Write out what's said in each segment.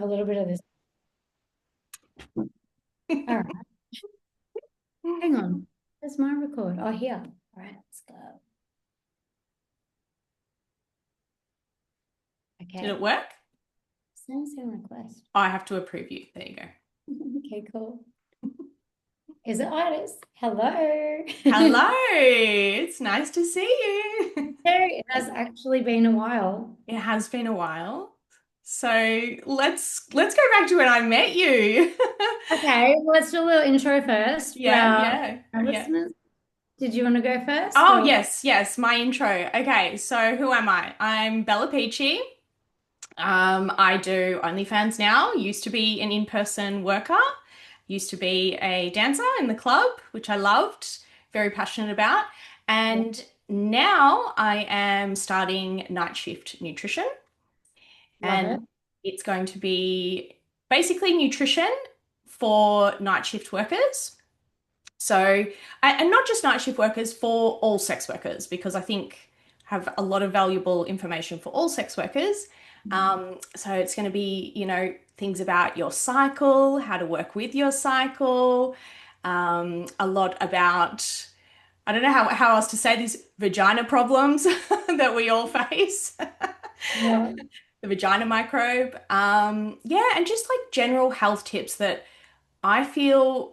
have a little bit of this. All right, hang on. Where's my record? Oh, here. All right, let's go. Did it Okay. work? Send request. Oh, I have to approve you. There you go. Okay, cool. Is it Iris? Hello. Hello. It's nice to see you. It has actually been a while. It has been a while. So let's go back to when I met you. Okay, let's do a little intro first for Yeah, our, yeah, our yeah. listeners. Did you want to go first Oh, or? yes, yes, my intro. Okay, so who am I? I'm Bella Peachy. I do OnlyFans now. Used to be an in-person worker. Used to be a dancer in the club, which I loved, very passionate about. Yeah, And now I am starting night shift nutrition, love it. and it's going to be basically nutrition for night shift workers. So, and not just night shift workers, for all sex workers, because I think have a lot of valuable information for all sex workers. So it's going to be, things about your cycle, how to work with your cycle, a lot about, I don't know how else to say this, vagina problems that we all face, Yeah. the vagina microbe. Yeah, and just like general health tips that I feel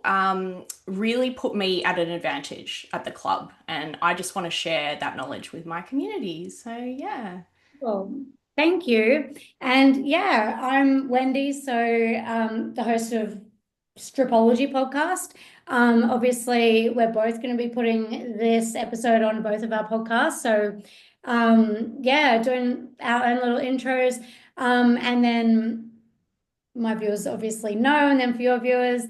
really put me at an advantage at the club, and I just want to share that knowledge with my community. So, yeah. Well, thank you. And yeah, I'm Wendy, so the host of Stripology podcast. Obviously, we're both going to be putting this episode on both of our podcasts. So, yeah, doing our own little intros. And then my viewers obviously know, and then for your viewers,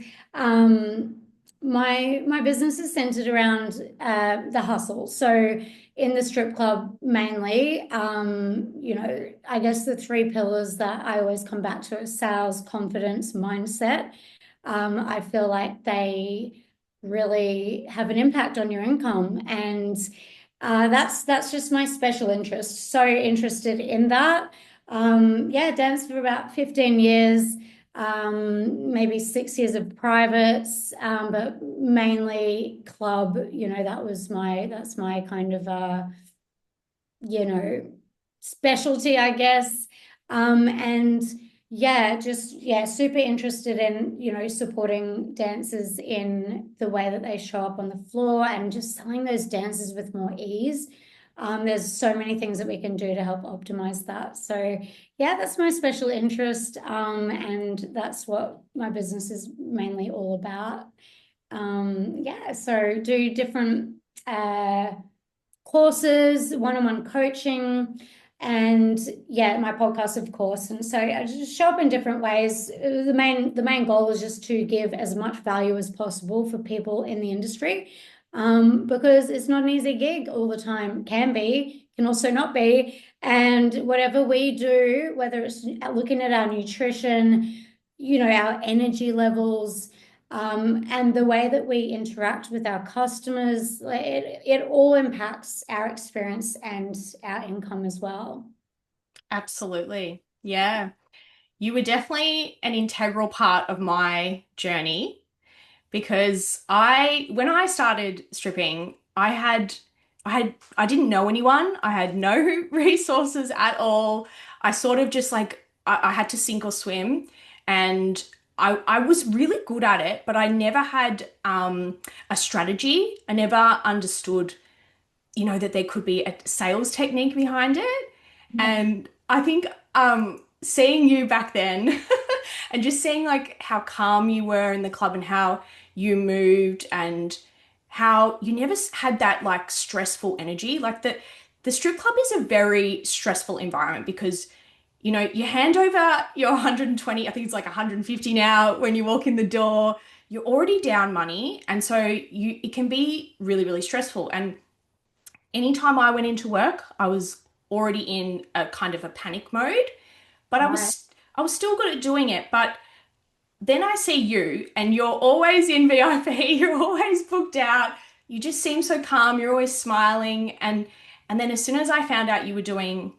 my business is centered around the hustle. So in the strip club mainly, I guess the three pillars that I always come back to are sales, confidence, mindset. I feel like they really have an impact on your income, and that's just my special interest. So interested in that. Yeah, danced for about 15 years, maybe 6 years of privates, but mainly club. That's my kind of you know, specialty, I guess. And yeah, super interested in, supporting dancers in the way that they show up on the floor and just selling those dances with more ease. There's so many things that we can do to help optimize that. So yeah, that's my special interest. And that's what my business is mainly all about. Yeah, so do different courses, one-on-one coaching, and yeah, my podcast, of course. And so I just show up in different ways. The main goal is just to give as much value as possible for people in the industry, because it's not an easy gig all the time. Can be, can also not be. And whatever we do, whether it's looking at our nutrition, our energy levels, and the way that we interact with our customers, it all impacts our experience and our income as well. Absolutely. Yeah. You were definitely an integral part of my journey because when I started stripping, I didn't know anyone. I had no resources at all. I sort of just like, I had to sink or swim, and I was really good at it, but I never had a strategy. I never understood, that there could be a sales technique behind it. And I think seeing you back then and just seeing like how calm you were in the club and how you moved and how you never had that like stressful energy. Like the strip club is a very stressful environment because you hand over your 120, I think it's like 150 now when you walk in the door, you're already down money. And so it can be really, really stressful. And anytime I went into work, I was already in a kind of a panic mode, but Right. I was still good at doing it. But then I see you and you're always in VIP, you're always booked out. You just seem so calm, you're always smiling, and then as soon as I found out you were doing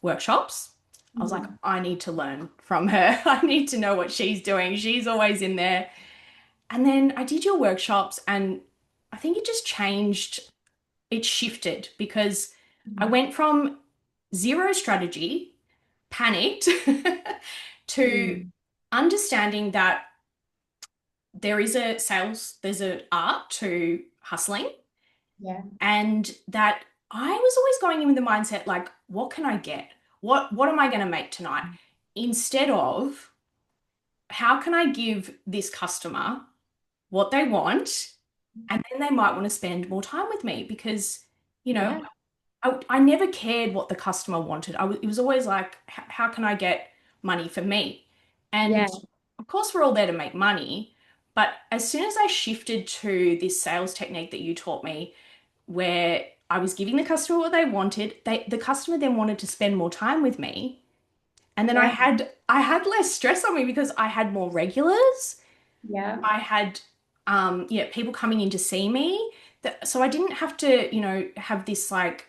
workshops, I was like, Mm. I need to learn from her. I need to know what she's doing. She's always in there. And then I did your workshops, and I think it just changed. It shifted because I went from zero strategy, panicked, to Mm. understanding that there's an art to hustling, Yeah. and that I was always going in with the mindset like, what can I get? What am I going to make tonight? Instead of how can I give this customer what they want, and then they might want to spend more time with me because, you know, Yeah. I never cared what the customer wanted. It was always like, how can I get money for me? And Yeah. of course, we're all there to make money. But as soon as I shifted to this sales technique that you taught me, where I was giving the customer what they wanted, the customer then wanted to spend more time with me. And then Yeah. I had less stress on me because I had more regulars. Yeah. I had yeah, people coming in to see me. So I didn't have to, have this like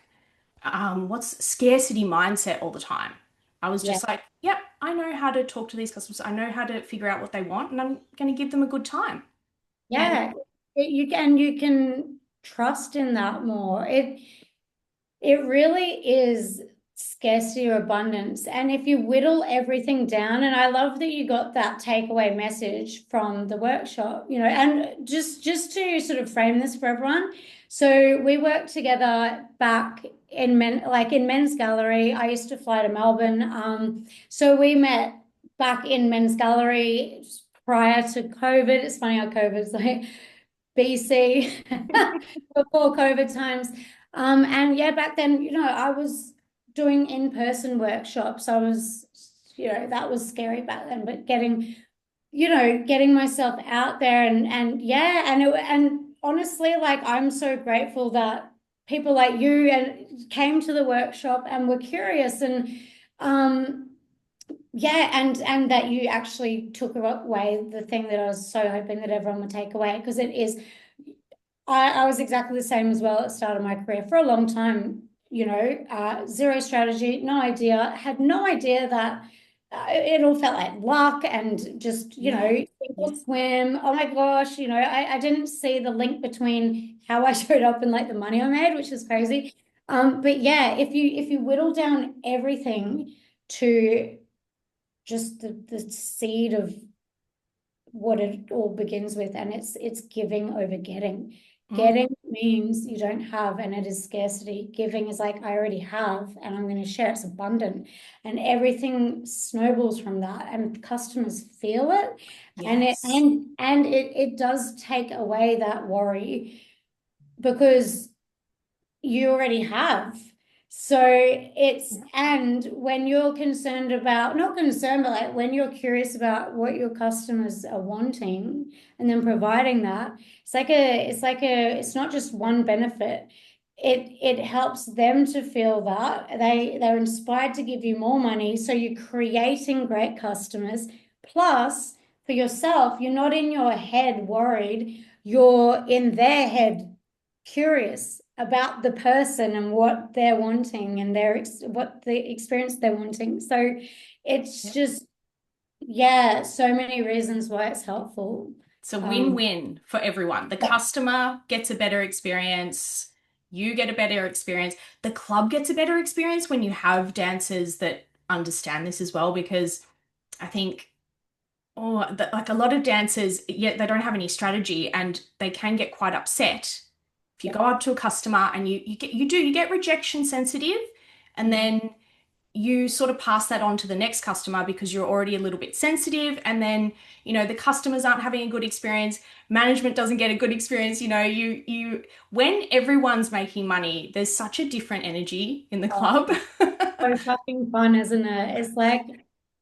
what's scarcity mindset all the time. I was Yeah. just like, yep, I know how to talk to these customers. I know how to figure out what they want, and I'm going to give them a good time. And Yeah. You can trust in that more. It really is scarcity or abundance. And if you whittle everything down, and I love that you got that takeaway message from the workshop, and just to sort of frame this for everyone. So we worked together back in men's gallery. I used to fly to Melbourne. So we met back in men's gallery prior to COVID. It's funny how COVID's like BC before COVID times. And yeah, back then, I was doing in-person workshops. I was, that was scary back then, but getting myself out there and yeah, and honestly, like I'm so grateful that people like you and came to the workshop and were curious um yeah, and that you actually took away the thing that I was so hoping that everyone would take away because it is I was exactly the same as well at the start of my career for a long time, zero strategy, no idea, had no idea that it all felt like luck and just, yeah, sink or yeah, swim. Oh my gosh, I didn't see the link between how I showed up and like the money I made, which is crazy. But yeah, if you whittle down everything to just the seed of what it all begins with, and it's giving over getting. mm, Getting means you don't have, and it is scarcity. Giving is like I already have, and I'm going to share. It's abundant, and everything snowballs from that, and customers feel it, and it yes, and it does take away that worry because you already have. So and when you're concerned about, not concerned, but like when you're curious about what your customers are wanting and then providing that, it's not just one benefit. It helps them to feel that they're inspired to give you more money. So you're creating great customers. Plus, for yourself, you're not in your head worried, you're in their head curious about the person and what they're wanting and what the experience they're wanting. So it's yeah. just, yeah, so many reasons why it's helpful. It's a Um, win-win for everyone. The yeah, customer gets a better experience. You get a better experience. The club gets a better experience when you have dancers that understand this as well, because I think like a lot of dancers, yeah, they don't have any strategy and they can get quite upset if you yeah, go up to a customer and you get rejection sensitive, and then you sort of pass that on to the next customer because you're already a little bit sensitive, and then the customers aren't having a good experience, management doesn't get a good experience. You when everyone's making money, there's such a different energy in the oh, club. so fucking fun, isn't it? It's like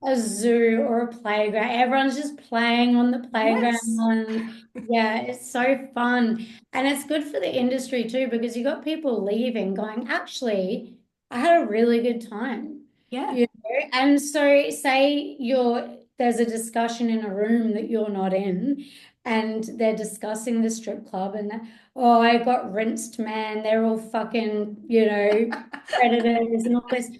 a zoo or a playground. Everyone's just playing on the Yes. playground. Yeah, it's so fun. And it's good for the industry too, because you got people leaving going, actually, I had a really good time. Yeah. And so say there's a discussion in a room that you're not in, and they're discussing the strip club and oh, I got rinsed, man. They're all fucking, predators and all this.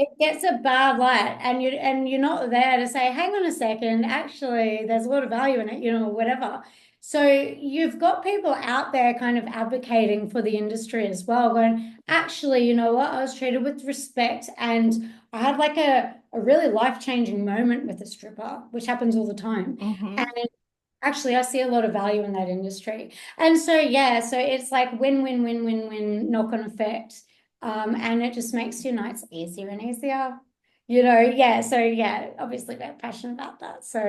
it gets a bad light, and you're not there to say, hang on a second, actually, there's a lot of value in it, whatever. So you've got people out there kind of advocating for the industry as well, going, actually, you know what? I was treated with respect, and I had like a really life-changing moment with a stripper, which happens all the time. And Hmm. actually, I see a lot of value in that industry. And so, yeah, so it's like win, win, win, win, win, knock-on effect. And it just makes your nights easier and easier. Yeah. So, yeah, obviously, they're passionate about that. So,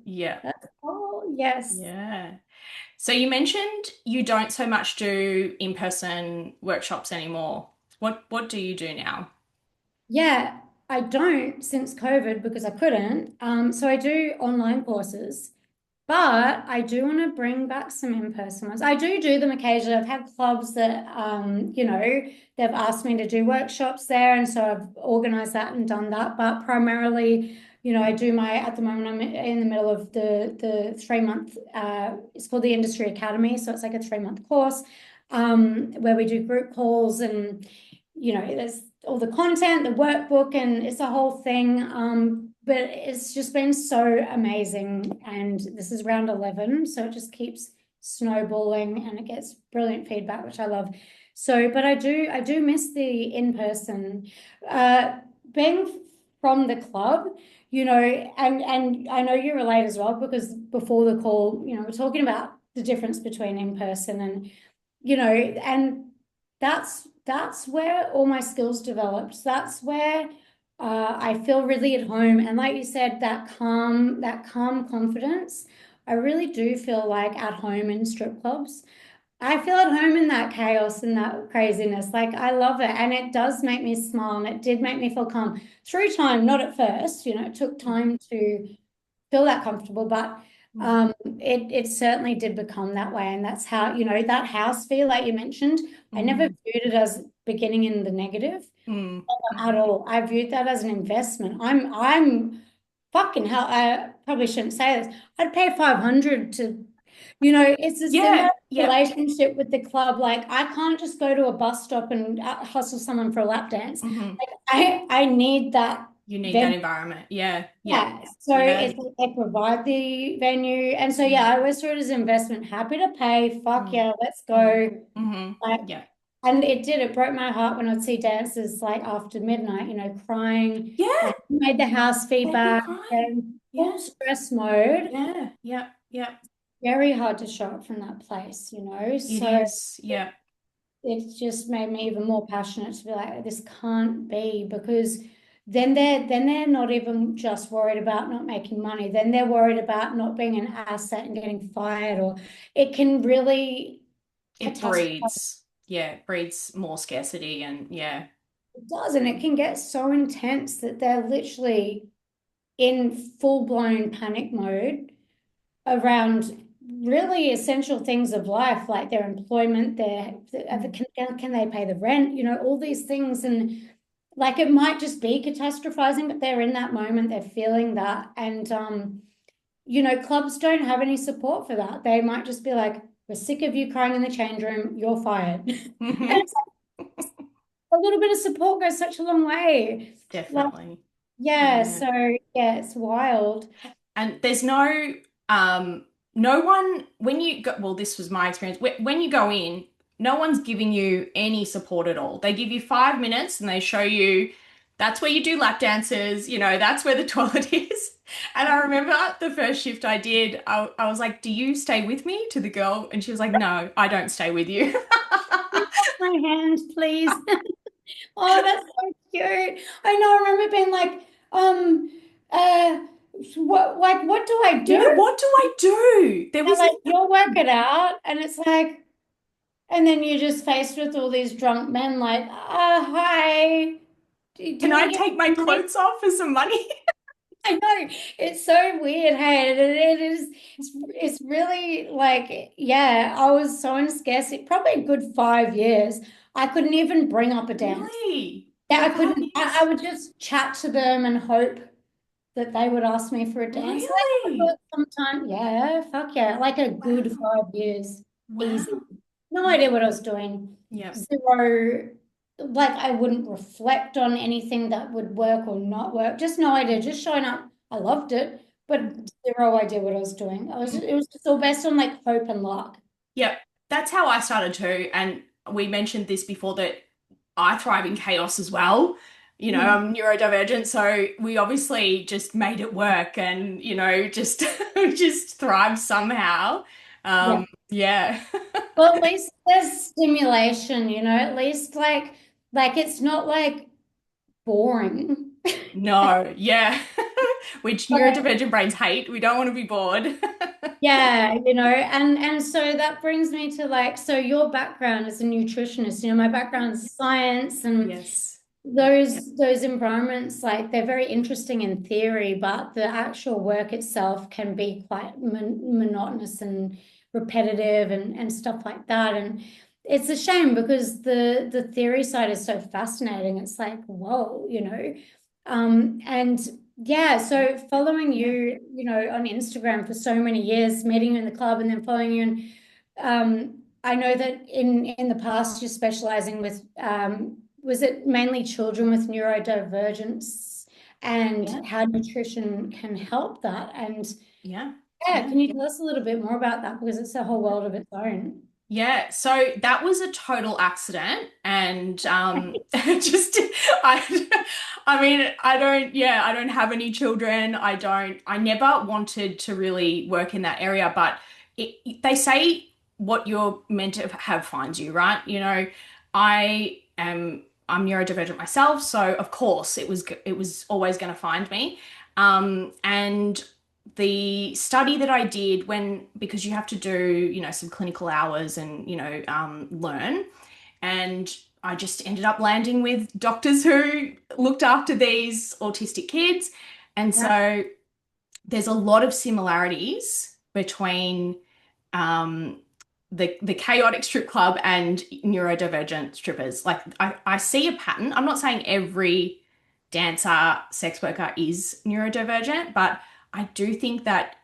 Yeah. that's all. Yes. Yeah. So you mentioned you don't so much do in-person workshops anymore. What do you do now? Yeah, I don't since COVID because I couldn't. So I do online courses. But I do want to bring back some in-person ones. I do them occasionally. I've had clubs that, they've asked me to do workshops there, and so I've organized that and done that. But primarily, I do at the moment, I'm in the middle of the 3 month, it's called the Industry Academy. So it's like a 3 month course, where we do group calls and, there's all the content, the workbook, and it's a whole thing. But it's just been so amazing. And this is round 11, so it just keeps snowballing and it gets brilliant feedback, which I love. So, but I do miss the in-person, being from the club, and I know you relate as well because before the call, we're talking about the difference between in-person and, and that's where all my skills developed. That's where I feel really at home. And like you said, that calm confidence, I really do feel like at home in strip clubs. I feel at home in that chaos and that craziness. Like I love it. And it does make me smile and it did make me feel calm through time, not at first. It took time to feel that comfortable, but it certainly did become that way. And that's how, that house feel, like you mentioned, I never Mm-hmm. viewed it as beginning in the negative at Mm-hmm. all. I viewed that as an investment. I'm fucking hell. I probably shouldn't say this. I'd pay 500 to, it's a similar Yeah. Yep. relationship with the club. Like I can't just go to a bus stop and hustle someone for a lap dance. Hmm. Like I need that You need that venue. environment. Yeah. Yep. Yeah, so Yeah. it's like they provide the venue, and so yeah, I always saw it as investment. Happy to pay. Fuck Mm-hmm. yeah, let's go. Mm-hmm. Like, Yeah. and it did. It broke my heart when I'd see dancers like after midnight, crying. Yeah. Like made the house They'd be feedback crying. and Yeah. full stress mode. Yeah. Yep. Yep. Very hard to show up from that place. It So is. Yeah. it just made me even more passionate to be like, this can't be because then they're not even just worried about not making money. Then they're worried about not being an asset and getting fired, or it can really It catastrophize. breeds. Yeah. It breeds more scarcity and yeah. It does, and it can get so intense that they're literally in full-blown panic mode around really essential things of life, like their employment, Mm. can they pay the rent, all these things. And like it might just be catastrophizing, but they're in that moment, they're feeling that. And, clubs don't have any support for that. They might just be like, we're sick of you crying in the change room, you're fired. And Hmm. it's like a little bit of support goes such a long way. Like, Definitely. yeah, Yeah. so yeah, it's wild. And there's no one when you go, well, this was my experience. When you go in, no one's giving you any support at all. They give you 5 minutes and they show you that's where you do lap dances, that's where the toilet is. And I remember the first shift I did, I was like, "Do you stay with me?" to the girl, and she was like, "No, I don't stay with you." My hand, please. Oh, that's so cute. I know. I remember being like, uh, what do I Yeah, do? what do I do? There They're was like, you'll work it out. And it's like, and then you're just faced with all these drunk men like, hi, do can you want I to give take my me money? clothes off for some money? I know. It's so weird. Hey, it is, it's really like, yeah, I was so in scarcity, probably a good 5 years. I couldn't even bring up a dance. Really? Yeah, For I five couldn't. I years? would just chat to them and hope that they would ask me for a dance. And they would do Really? it sometime. Yeah, fuck yeah. Like a good Wow. 5 years. Easy. Wow. No idea Yeah. what I was doing. Yep. Zero. like I wouldn't reflect on anything that would work or not work. Just no idea, just showing up. I loved it, but zero idea what I was doing. It was just all based on like hope and luck. Yep, that's how I started too. And we mentioned this before that I thrive in chaos as well. You know, Mm. I'm neurodivergent, so we obviously just made it work and, just just thrived somehow. Yeah. Yeah. Well, at least there's stimulation, at least like it's not like boring. No, yeah. Which But neurodivergent brains hate. We don't want to be bored. yeah, and so that brings me to like, so your background as a nutritionist, my background is science, and Yes. Yep. those environments, like they're very interesting in theory, but the actual work itself can be quite monotonous and repetitive and stuff like that. And it's a shame because the theory side is so fascinating. It's like, whoa, and yeah, so following Yeah. you, on Instagram for so many years, meeting you in the club and then following you, and I know that in the past you're specializing with was it mainly children with neurodivergence and Yeah. how nutrition can help that? And Yeah. yeah, Yeah. can you tell us a little bit more about that because it's a whole world of its own. Yeah, so that was a total accident, and just I mean, I don't have any children. I never wanted to really work in that area, but they say what you're meant to have finds you, right? I'm neurodivergent myself, so of course it was always going to find me. And the study that I did because you have to do, some clinical hours and, learn. And I just ended up landing with doctors who looked after these autistic kids. And Yeah. so there's a lot of similarities between um, the chaotic strip club and neurodivergent strippers. Like I see a pattern. I'm not saying every dancer, sex worker is neurodivergent, but I do think that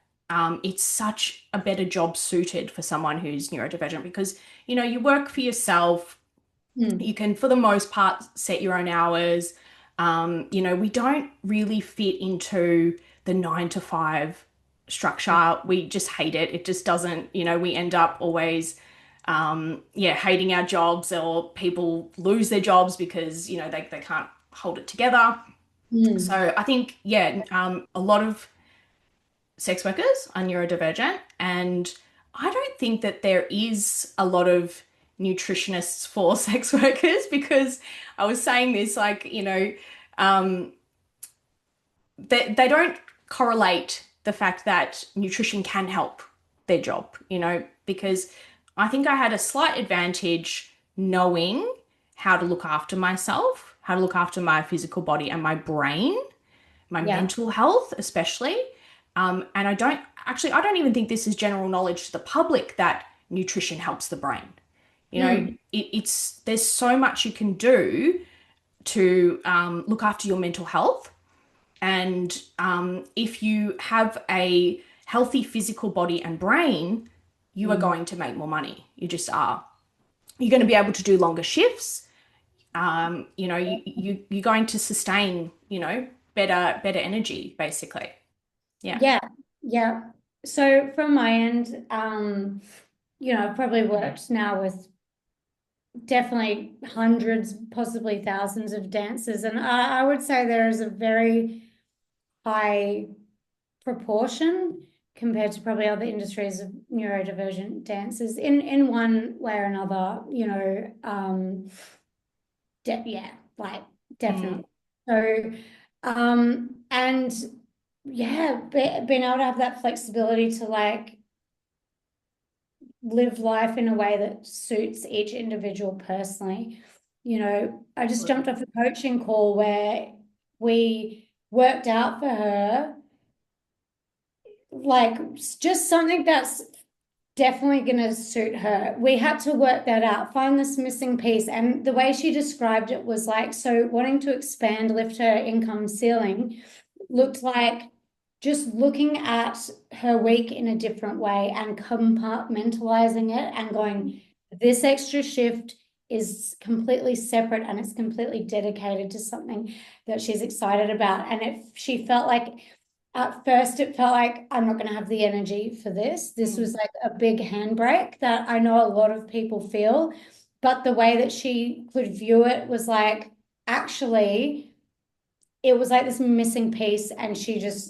it's such a better job suited for someone who's neurodivergent because, you work for yourself. You Mm. can, for the most part, set your own hours. We don't really fit into the 9 to 5 structure. We just hate it. It just doesn't, we end up always, hating our jobs, or people lose their jobs because, they can't hold it together. Mm. So I think, a lot of sex workers are neurodivergent, and I don't think that there is a lot of nutritionists for sex workers because I was saying this, like, um, they don't correlate the fact that nutrition can help their job, because I think I had a slight advantage knowing how to look after myself, how to look after my physical body and my brain, my Yeah. mental health, especially. And I don't even think this is general knowledge to the public that nutrition helps the brain. Mm. There's so much you can do to look after your mental health. And if you have a healthy physical body and brain, you are Mm. going to make more money. You just are. You're going to be able to do longer shifts. You're going to sustain, better energy, basically. Yeah. Yeah, yeah. So from my end, I've probably worked now with definitely hundreds, possibly thousands of dancers, and I would say there is a very high proportion compared to probably other industries of neurodivergent dancers in one way or another, yeah, like Mm, definitely. So, and yeah, being able to have that flexibility to like live life in a way that suits each individual personally. I just jumped absolutely. off a coaching call where we worked out for her like just something that's definitely going to suit her. We had to work that out, find this missing piece. And the way she described it was like, so wanting to expand, lift her income ceiling looked like just looking at her week in a different way and compartmentalizing it and going, this extra shift is completely separate and it's completely dedicated to something that she's excited about. And if she felt like at first it felt like I'm not going to have the energy for this. This Mm, was like a big handbrake that I know a lot of people feel. But the way that she could view it was like, actually, it was like this missing piece, and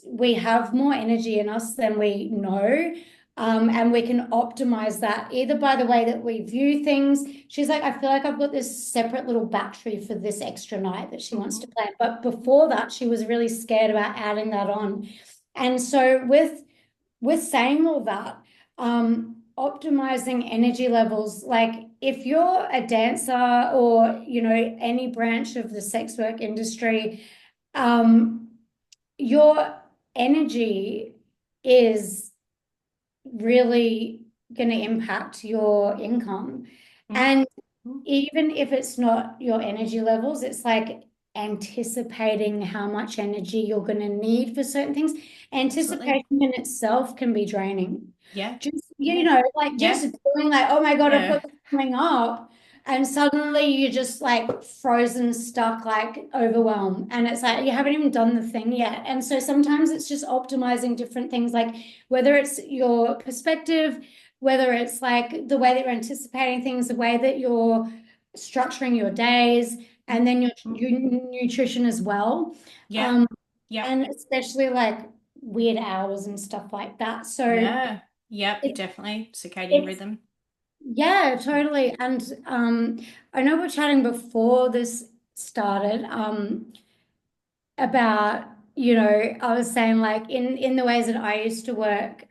we have more energy in us than we know. And we can optimize that either by the way that we view things. She's like, I feel like I've got this separate little battery for this extra night that she wants to mhm, plan. But before that, she was really scared about adding that on. And so with saying all that, optimizing energy levels, like if you're a dancer or, any branch of the sex work industry, um, your energy is really going to impact your income. mm, And mm. even if it's not your energy levels, it's like anticipating how much energy you're going to need for certain things. Absolutely. Anticipation in itself can be draining. Yeah. Just, Yeah. like just Yeah. doing like, oh my God, I've Yeah. got this coming up. And suddenly you're just like frozen, stuck, like overwhelmed. And it's like you haven't even done the thing yet. And so sometimes it's just optimizing different things, like whether it's your perspective, whether it's like the way that you're anticipating things, the way that you're structuring your days, and Mm, then mm. your nutrition as well. Yeah. Um, Yep. and especially like weird hours and stuff like that. So Yeah. Yep. it, Definitely. Circadian it's rhythm. yeah, totally. And I know we're chatting before this started, about, I was saying like in the ways that I used to work,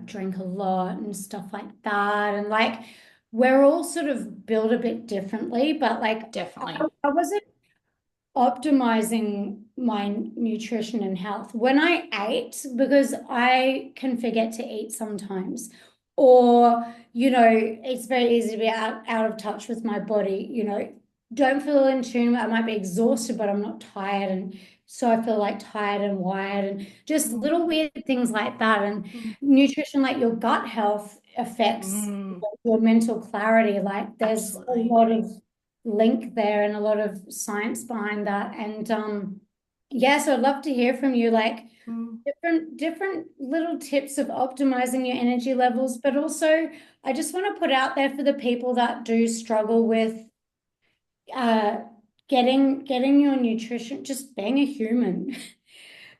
drink a lot and stuff like that. And like we're all sort of built a bit differently, but like Definitely. I wasn't optimizing my nutrition and health when I ate, because I can forget to eat sometimes. Or, it's very easy to be out of touch with my body, don't feel in tune. I might be exhausted, but I'm not tired. And so I feel like tired and wired and just Mm, little weird things like that. And mm, nutrition, like your gut health affects mm. your mental clarity. Like there's a Absolutely. lot of link there and a lot of science behind that. And yeah, so I'd love to hear from you, like Mm, different little tips of optimizing your energy levels, but also I just want to put out there for the people that do struggle with uh getting your nutrition, just being a human.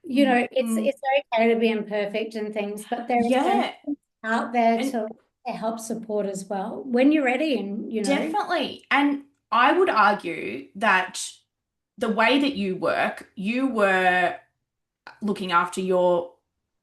mm, mm. It's okay to be imperfect and things, but there are so many Yeah. things out there And to help support as well when you're ready. And definitely. And I would argue that the way that you were looking after your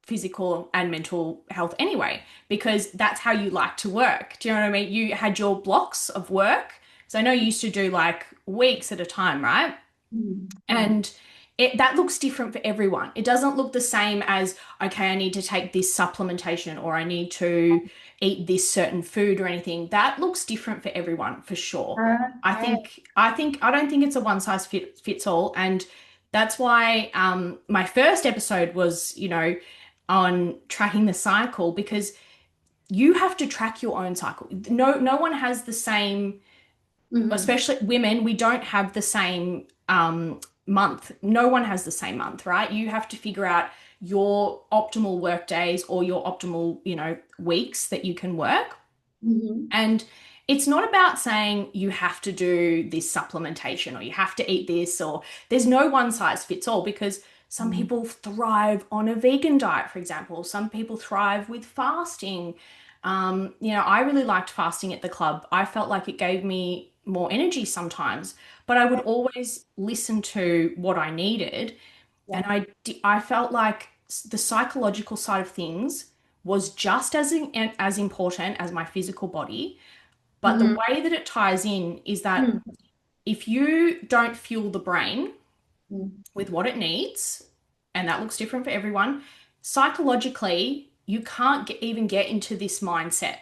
physical and mental health anyway, because that's how you like to work. Do you know what I mean? You had your blocks of work. So I know you used to do like weeks at a time, right? yeah. And that looks different for everyone. It doesn't look the same as, okay, I need to take this supplementation or I need to eat this certain food or anything. That looks different for everyone, for sure. Okay. I don't think it's a one size fits all. And that's why my first episode was, on tracking the cycle, because you have to track your own cycle. No one has the same, Hmm. especially women, we don't have the same month. No one has the same month, right? You have to figure out your optimal work days or your optimal, weeks that you can work. Hmm. And it's not about saying you have to do this supplementation or you have to eat this, or there's no one size fits all, because some people thrive on a vegan diet, for example. Some people thrive with fasting. I really liked fasting at the club. I felt like it gave me more energy sometimes, but I would always listen to what I needed. And Yeah. I felt like the psychological side of things was just as important as my physical body. But the Hmm. way that it ties in is that if you don't fuel the brain with what it needs, and that looks different for everyone, psychologically, you can't even get into this mindset.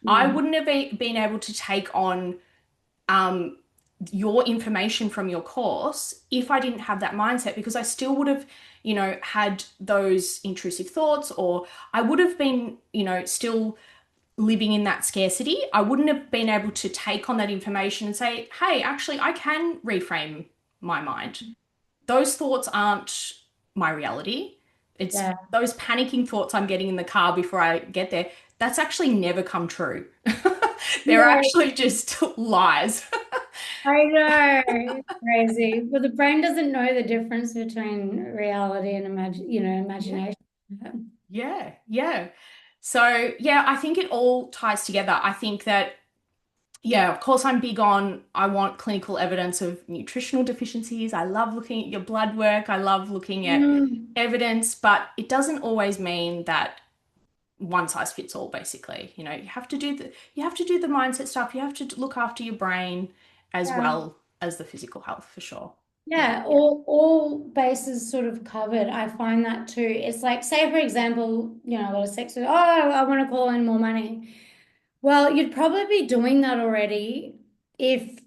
I Hmm. wouldn't have been able to take on um, your information from your course if I didn't have that mindset, because I still would have, had those intrusive thoughts, or I would have been, still living in that scarcity, I wouldn't have been able to take on that information and say, hey, actually, I can reframe my mind. Those thoughts aren't my reality. It's Yeah. those panicking thoughts I'm getting in the car before I get there. That's actually never come true. They're Yeah, actually just lies. I know. It's crazy. But the brain doesn't know the difference between reality and Yeah. imagination. Yeah, yeah. So, yeah, I think it all ties together. I think that, yeah, of course, I'm big on, I want clinical evidence of nutritional deficiencies. I love looking at your blood work. I love looking at Mm. evidence, but it doesn't always mean that one size fits all, basically. You have to do the mindset stuff. You have to look after your brain as Yeah. well as the physical health for sure. Yeah. Yeah, all bases sort of covered. I find that too. It's like, say for example, a lot of sex with, oh, I want to call in more money. Well, you'd probably be doing that already if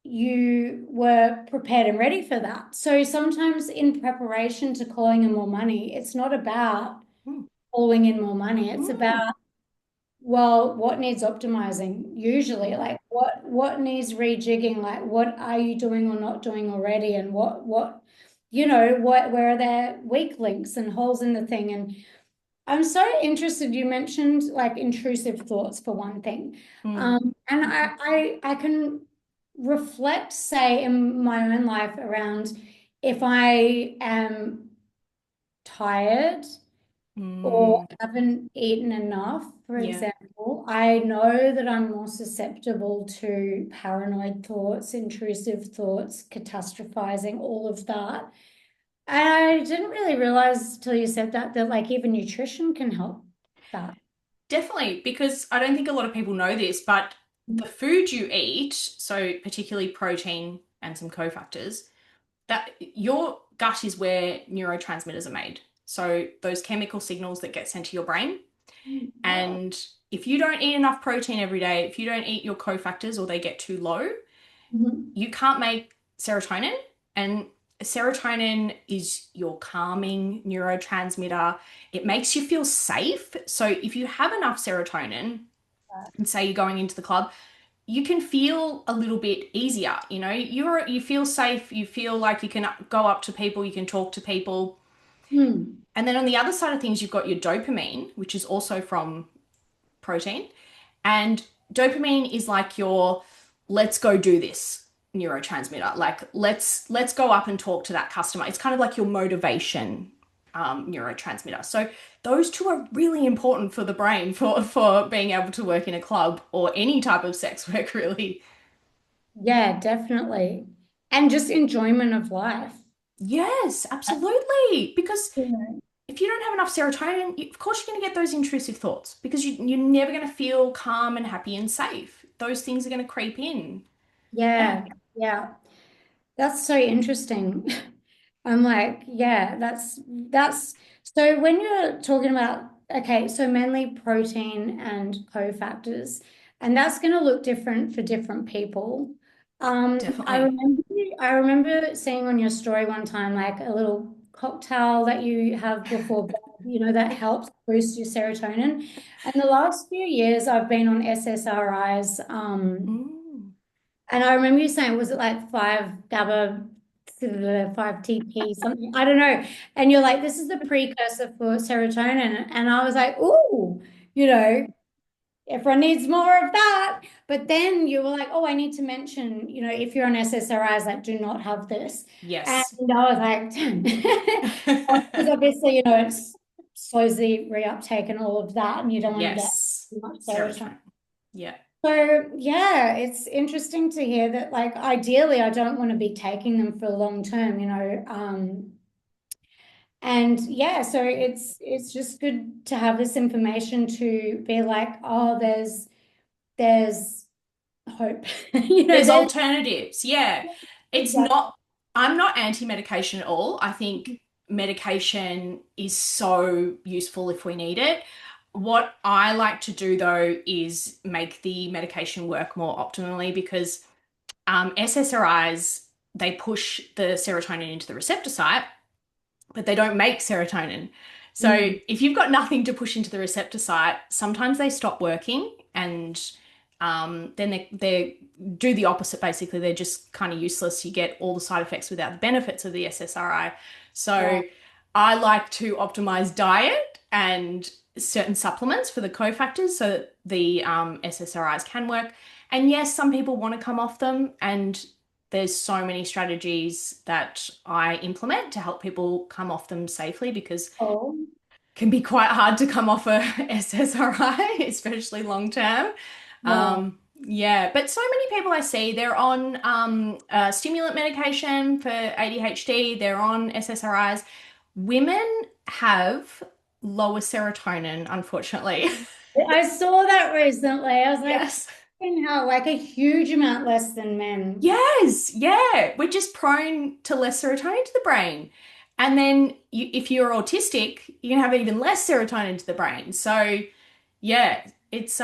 you were prepared and ready for that. So sometimes in preparation to calling in more money, it's not about Mm, calling in more money. It's mm, about, well, what needs optimizing usually? yeah. Like what needs rejigging? Like what are you doing or not doing already? And what where are there weak links and holes in the thing? And I'm so interested. You mentioned like intrusive thoughts for one thing. Mm, And I can reflect, say, in my own life around if I am tired or mm, haven't eaten enough, for yeah. example, I know that I'm more susceptible to paranoid thoughts, intrusive thoughts, catastrophizing, all of that. And I didn't really realize till you said that like even nutrition can help that. Definitely, because I don't think a lot of people know this, but the food you eat, so particularly protein and some cofactors, that your gut is where neurotransmitters are made. So those chemical signals that get sent to your brain. Wow. And if you don't eat enough protein every day, if you don't eat your cofactors or they get too low, Mhm. you can't make serotonin. And serotonin is your calming neurotransmitter. It makes you feel safe. So if you have enough serotonin, and say you're going into the club, you can feel a little bit easier. You feel safe, you feel like you can go up to people, you can talk to people. Hmm. And then on the other side of things, you've got your dopamine, which is also from protein. And dopamine is like your let's go do this neurotransmitter. Like let's go up and talk to that customer. It's kind of like your motivation neurotransmitter. So those two are really important for the brain for being able to work in a club or any type of sex work, really. Yeah, definitely. And just enjoyment of life. Yes, absolutely. Because Yeah. if you don't have enough serotonin, of course you're going to get those intrusive thoughts because you're never going to feel calm and happy and safe. Those things are going to creep in. Yeah. Yeah. Yeah. That's so interesting. I'm like, yeah, that's so when you're talking about, okay, so mainly protein and cofactors, and that's going to look different for different people. I Definitely. remember I remember seeing on your story one time like a little cocktail that you have before bed, that helps boost your serotonin. And the last few years I've been on SSRIs, Mm. and I remember you saying, was it like five GABA, five TP, something? I don't know. And you're like, this is the precursor for serotonin. And I was like, ooh, you know, everyone needs more of that. But then you were like, oh, I need to mention, if you're on SSRIs, like, do not have this. And Yes. I was like, because obviously, it slows the reuptake and all of that, and you don't want to get Yes. too much serotonin. Serotonin. Yeah. So yeah, it's interesting to hear that like ideally I don't want to be taking them for long term, and yeah, so it's just good to have this information to be like, oh, there's hope. There's There's alternatives. Yeah. It's exactly. not, I'm not anti-medication at all. I think medication is so useful if we need it. What I like to do though is make the medication work more optimally because SSRIs, they push the serotonin into the receptor site, but they don't make serotonin. So Mm. if you've got nothing to push into the receptor site, sometimes they stop working and then they do the opposite basically. They're just kind of useless. You get all the side effects without the benefits of the SSRI. So Right. I like to optimize diet and certain supplements for the cofactors so that the SSRIs can work. And yes, some people want to come off them, and there's so many strategies that I implement to help people come off them safely because it Oh, can be quite hard to come off a SSRI, especially long term. yeah. Yeah, but so many people I see, they're on stimulant medication for ADHD, they're on SSRIs. Women have lower serotonin, unfortunately. I saw that recently. I was like, Yes. "Fucking hell, like a huge amount less than men." Yes, yeah. We're just prone to less serotonin to the brain. And then if you're autistic, you can have even less serotonin to the brain. So, yeah, it's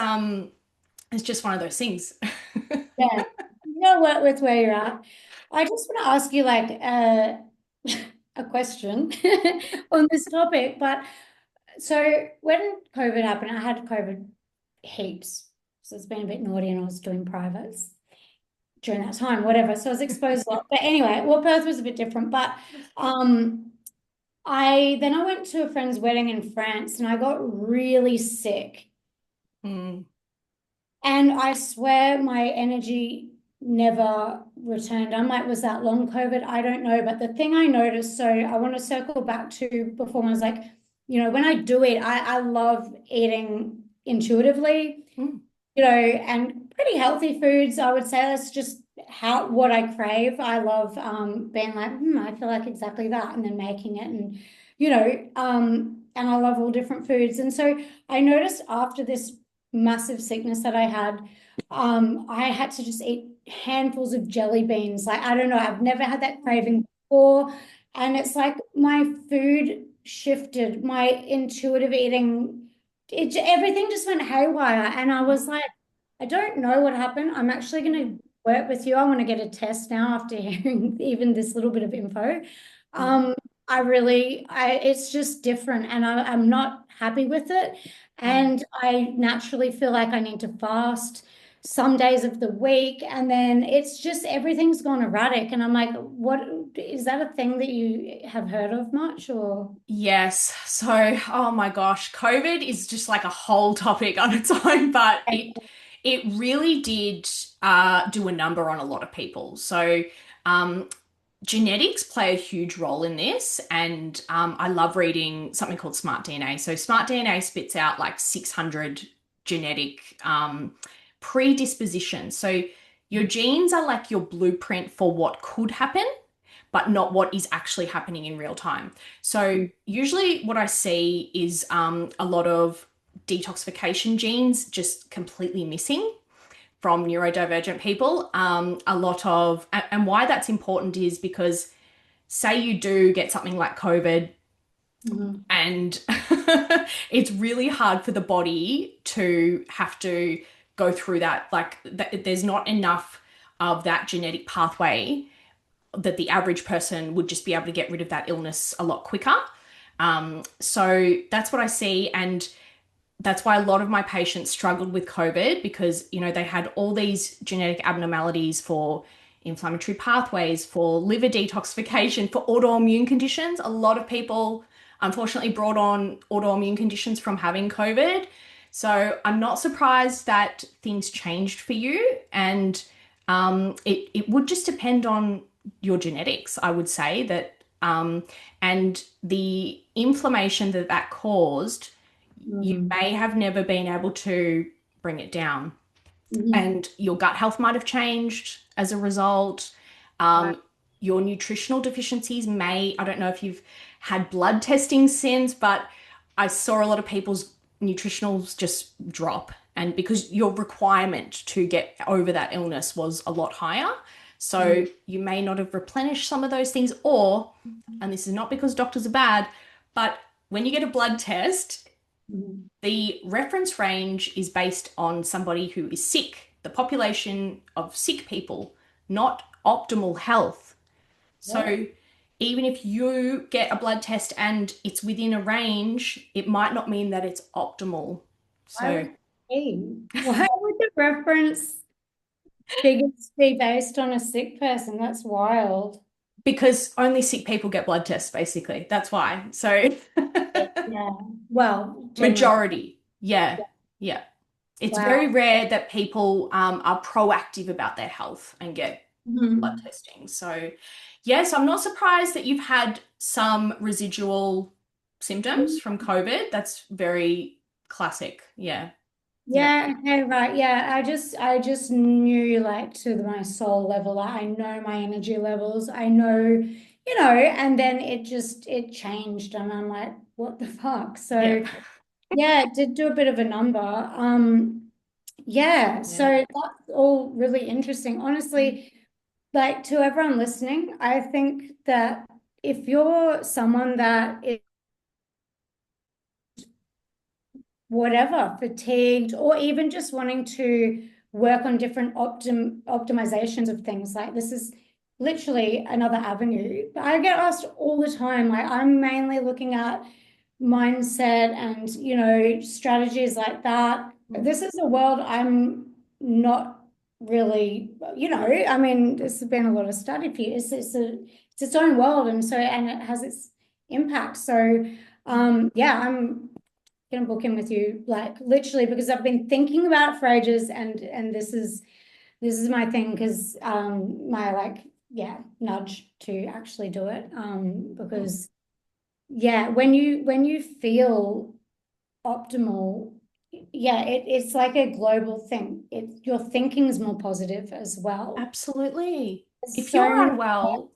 just one of those things. Yeah. You know what, with where you're at. I just want to ask you like a question on this topic. But so when COVID happened, I had COVID heaps. So it's been a bit naughty and I was doing privates during that time, whatever. So I was exposed a lot. But anyway, well, Perth was a bit different. But um I went to a friend's wedding in France and I got really sick. Mm, And I swear my energy never returned. I'm like, was that long COVID? I don't know. But the thing I noticed, so I want to circle back to before I was like, when I do eat, I love eating intuitively, mm, and pretty healthy foods. I would say that's just how what I crave. I love being like, I feel like exactly that, and then making it, and and I love all different foods. And so I noticed after this massive sickness that I had to just eat handfuls of jelly beans. Like I don't know, I've never had that craving before, and it's like my food shifted, my intuitive eating, everything just went haywire, and I was like, I don't know what happened. I'm actually going to work with you. I want to get a test now after hearing even this little bit of info. mm. Um, it's just different, and I'm not happy with it. Mm. And I naturally feel like I need to fast some days of the week, and then it's just everything's gone erratic. And I'm like, what is that a thing that you have heard of much or? Yes. So, oh my gosh, COVID is just like a whole topic on its own, but it really did do a number on a lot of people. So, um, genetics play a huge role in this, and I love reading something called Smart DNA. So, Smart DNA spits out like 600 genetic predispositions. So, your genes are like your blueprint for what could happen but not what is actually happening in real time. So, usually, what I see is a lot of detoxification genes just completely missing from neurodivergent people. A lot of, and why that's important is because, say, you do get something like COVID, Mhm. and it's really hard for the body to have to go through that. Like, there's not enough of that genetic pathway that the average person would just be able to get rid of that illness a lot quicker. So that's what I see. And that's why a lot of my patients struggled with COVID because, they had all these genetic abnormalities for inflammatory pathways, for liver detoxification, for autoimmune conditions. A lot of people, unfortunately, brought on autoimmune conditions from having COVID. So I'm not surprised that things changed for you. And it would just depend on your genetics, I would say that, and the inflammation that caused, you Mhm. may have never been able to bring it down. Mhm. And your gut health might have changed as a result. Right. Um, your nutritional deficiencies I don't know if you've had blood testing since, but I saw a lot of people's nutritionals just drop. And because your requirement to get over that illness was a lot higher. So Mhm. you may not have replenished some of those things, or, and this is not because doctors are bad, but when you get a blood test, Mhm. the reference range is based on somebody who is sick, the population of sick people, not optimal health. So What? even if you get a blood test and it's within a range, it might not mean that it's optimal. I So, would say, why would the reference figures be based on a sick person? That's wild. because only sick people get blood tests, basically. That's why. So, Yeah. Well, generally. majority. Yeah. Yeah. It's very Wow. rare that people are proactive about their health and get blood Mhm. testing. So, yes, I'm not surprised that you've had some residual symptoms from COVID. That's very classic. Yeah. Yeah. Yeah, okay, right. Yeah, I just knew like to my soul level, like I know my energy levels. I know, and then it changed and I'm like, what the fuck? Yeah. So yeah, it did do a bit of a number. Yeah, so Yeah. that's all really interesting. Honestly, like to everyone listening, I think that if you're someone that is whatever, fatigued, or even just wanting to work on different optimizations of things. Like this is literally another avenue. I get asked all the time. Like I'm mainly looking at mindset and strategies like that. Mm. This is a world I'm not really, I mean, there's been a lot of study for you. It's its own world, and it has its impact. So yeah, I'm gonna book in with you, like literally, because I've been thinking about it for ages, and this is my thing, because my like yeah nudge to actually do it, Mm. because yeah, when you feel optimal, yeah, it's like a global thing. Your thinking's more positive as well. Absolutely. There's If so you're many. unwell,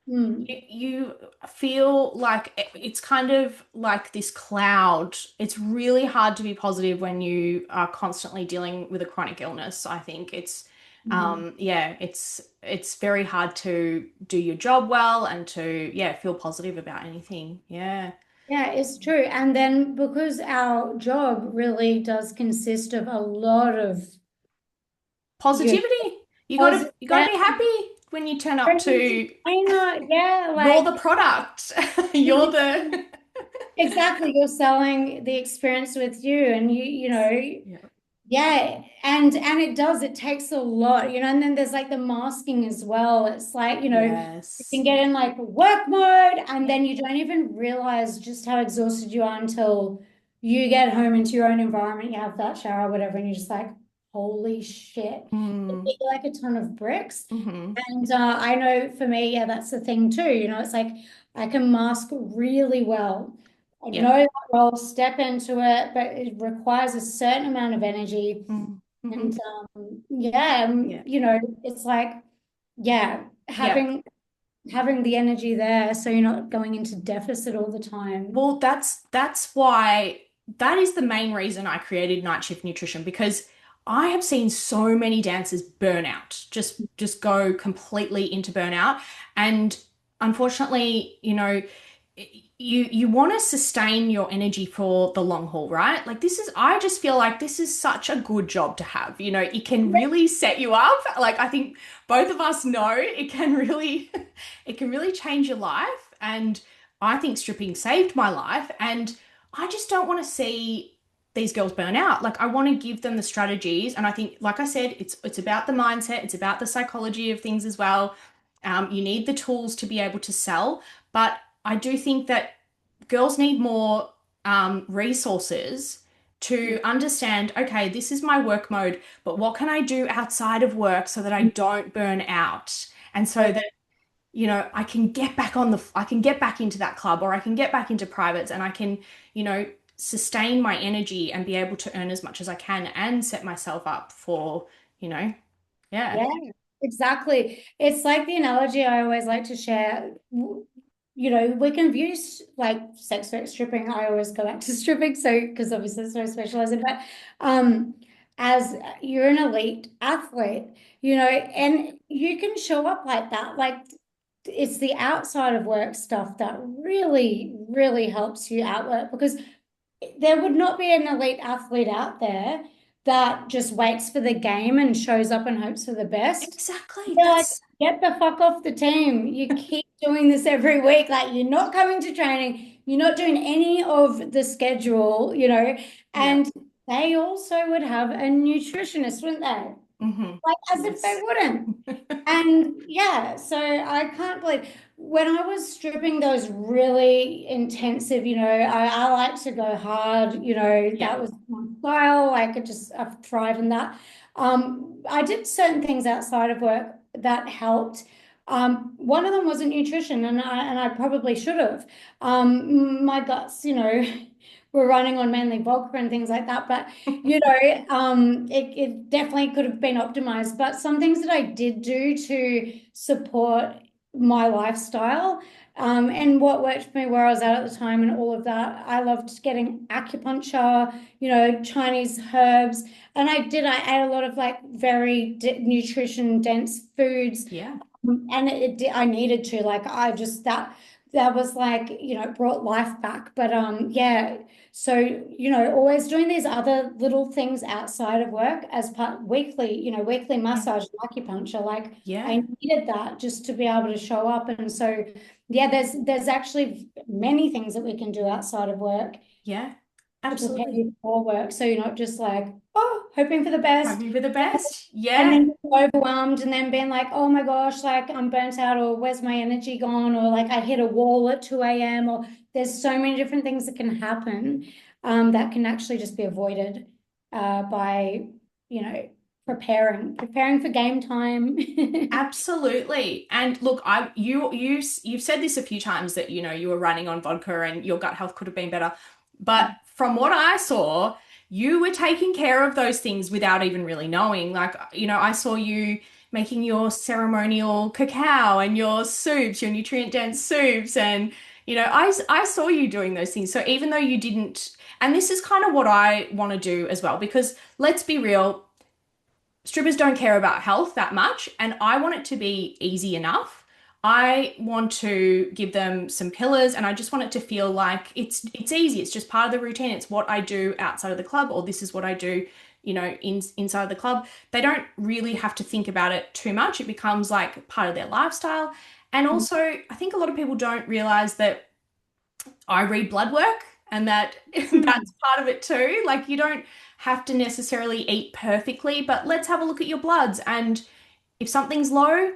Mm, you feel like it's kind of like this cloud. It's really hard to be positive when you are constantly dealing with a chronic illness. I think mhm. yeah, it's very hard to do your job well and to, yeah, feel positive about anything. Yeah. Yeah, it's true. And then because our job really does consist of a lot of you Positivity. positive, You gotta yeah, be happy when you turn up pregnancy, to trainer, yeah, you're like the product. You're the exactly, you're selling the experience with you, and Yeah. yeah, and it takes a lot, and then there's like the masking as well. It's like, you can Yes. get in like work mode, and then you don't even realize just how exhausted you are until you get home into your own environment, you have that shower, whatever, and you're just like, holy shit. You Mm, feel like a ton of bricks. hmm. And I know for me, yeah, that's the thing too. It's like I can mask really well. I Yeah. know that role, step into it, but it requires a certain amount of energy. Mm-hmm. And yeah, Yeah. it's like, yeah, Yeah. having the energy there so you're not going into deficit all the time. Well, that's why that is the main reason I created Night Shift Nutrition because I have seen so many dancers burn out, just go completely into burnout. And unfortunately, you want to sustain your energy for the long haul, right? Like this is I just feel like this is such a good job to have. It can really set you up. Like I think both of us know it can really it can really change your life. And I think stripping saved my life. And I just don't want to see these girls burn out. Like I want to give them the strategies. And I think, like I said, it's about the mindset, it's about the psychology of things as well. You need the tools to be able to sell. But I do think that girls need more resources to understand, okay, this is my work mode, but what can I do outside of work so that I don't burn out? And so that I can get back into that club or I can get back into privates and I can, sustain my energy and be able to earn as much as I can and set myself up for, yeah. Yeah, exactly. It's like the analogy I always like to share. We can view like sex work, stripping. I always go back to stripping, so because obviously it's so specialized in, but as you're an elite athlete, and you can show up like that. Like it's the outside of work stuff that really, really helps you outwork, because there would not be an elite athlete out there that just waits for the game and shows up and hopes for the best. Exactly. They're like, That's get the fuck off the team. You keep doing this every week. Like you're not coming to training, you're not doing any of the schedule, Yeah. and they also would have a nutritionist, wouldn't they? Hmm. Like as if they Yes. wouldn't. And yeah, so I can't believe when I was stripping those really intensive, I like to go hard, Yeah. that was my style. I've thrive in that. I did certain things outside of work that helped. One of them wasn't nutrition, and I probably should have. My guts, were running on mainly vodka and things like that, but it definitely could have been optimized. But some things that I did do to support my lifestyle, and what worked for me where I was at the time and all of that, I loved getting acupuncture, Chinese herbs. And I ate a lot of like very nutrition dense foods, Yeah. and I needed to, like, that was like, brought life back. But yeah, so always doing these other little things outside of work as part weekly, weekly Yeah. massage and acupuncture. Like Yeah. I needed that just to be able to show up. And so yeah, there's actually many things that we can do outside of work Yeah. to prepare Absolutely. you for work. So you're not just like, oh, hoping for the best, Hoping for the best. and Yeah. then overwhelmed, and then being like, oh my gosh, like I'm burnt out, or where's my energy gone, or like I hit a wall at 2 a.m., or there's so many different things that can happen, that can actually just be avoided by, you know, preparing for game time. Absolutely. And look, you've said this a few times that you were running on vodka and your gut health could have been better. But from what I saw, you were taking care of those things without even really knowing. Like, I saw you making your ceremonial cacao and your soups, your nutrient dense soups and I saw you doing those things. So even though you didn't, and this is kind of what I want to do as well, because let's be real, strippers don't care about health that much, and I want it to be easy enough. I want to give them some pillars, and I just want it to feel like it's easy. It's just part of the routine. It's what I do outside of the club, or this is what I do, inside the club. They don't really have to think about it too much. It becomes like part of their lifestyle. And also, I think a lot of people don't realize that I read blood work and that that's part of it too. Like you don't have to necessarily eat perfectly, but let's have a look at your bloods. And if something's low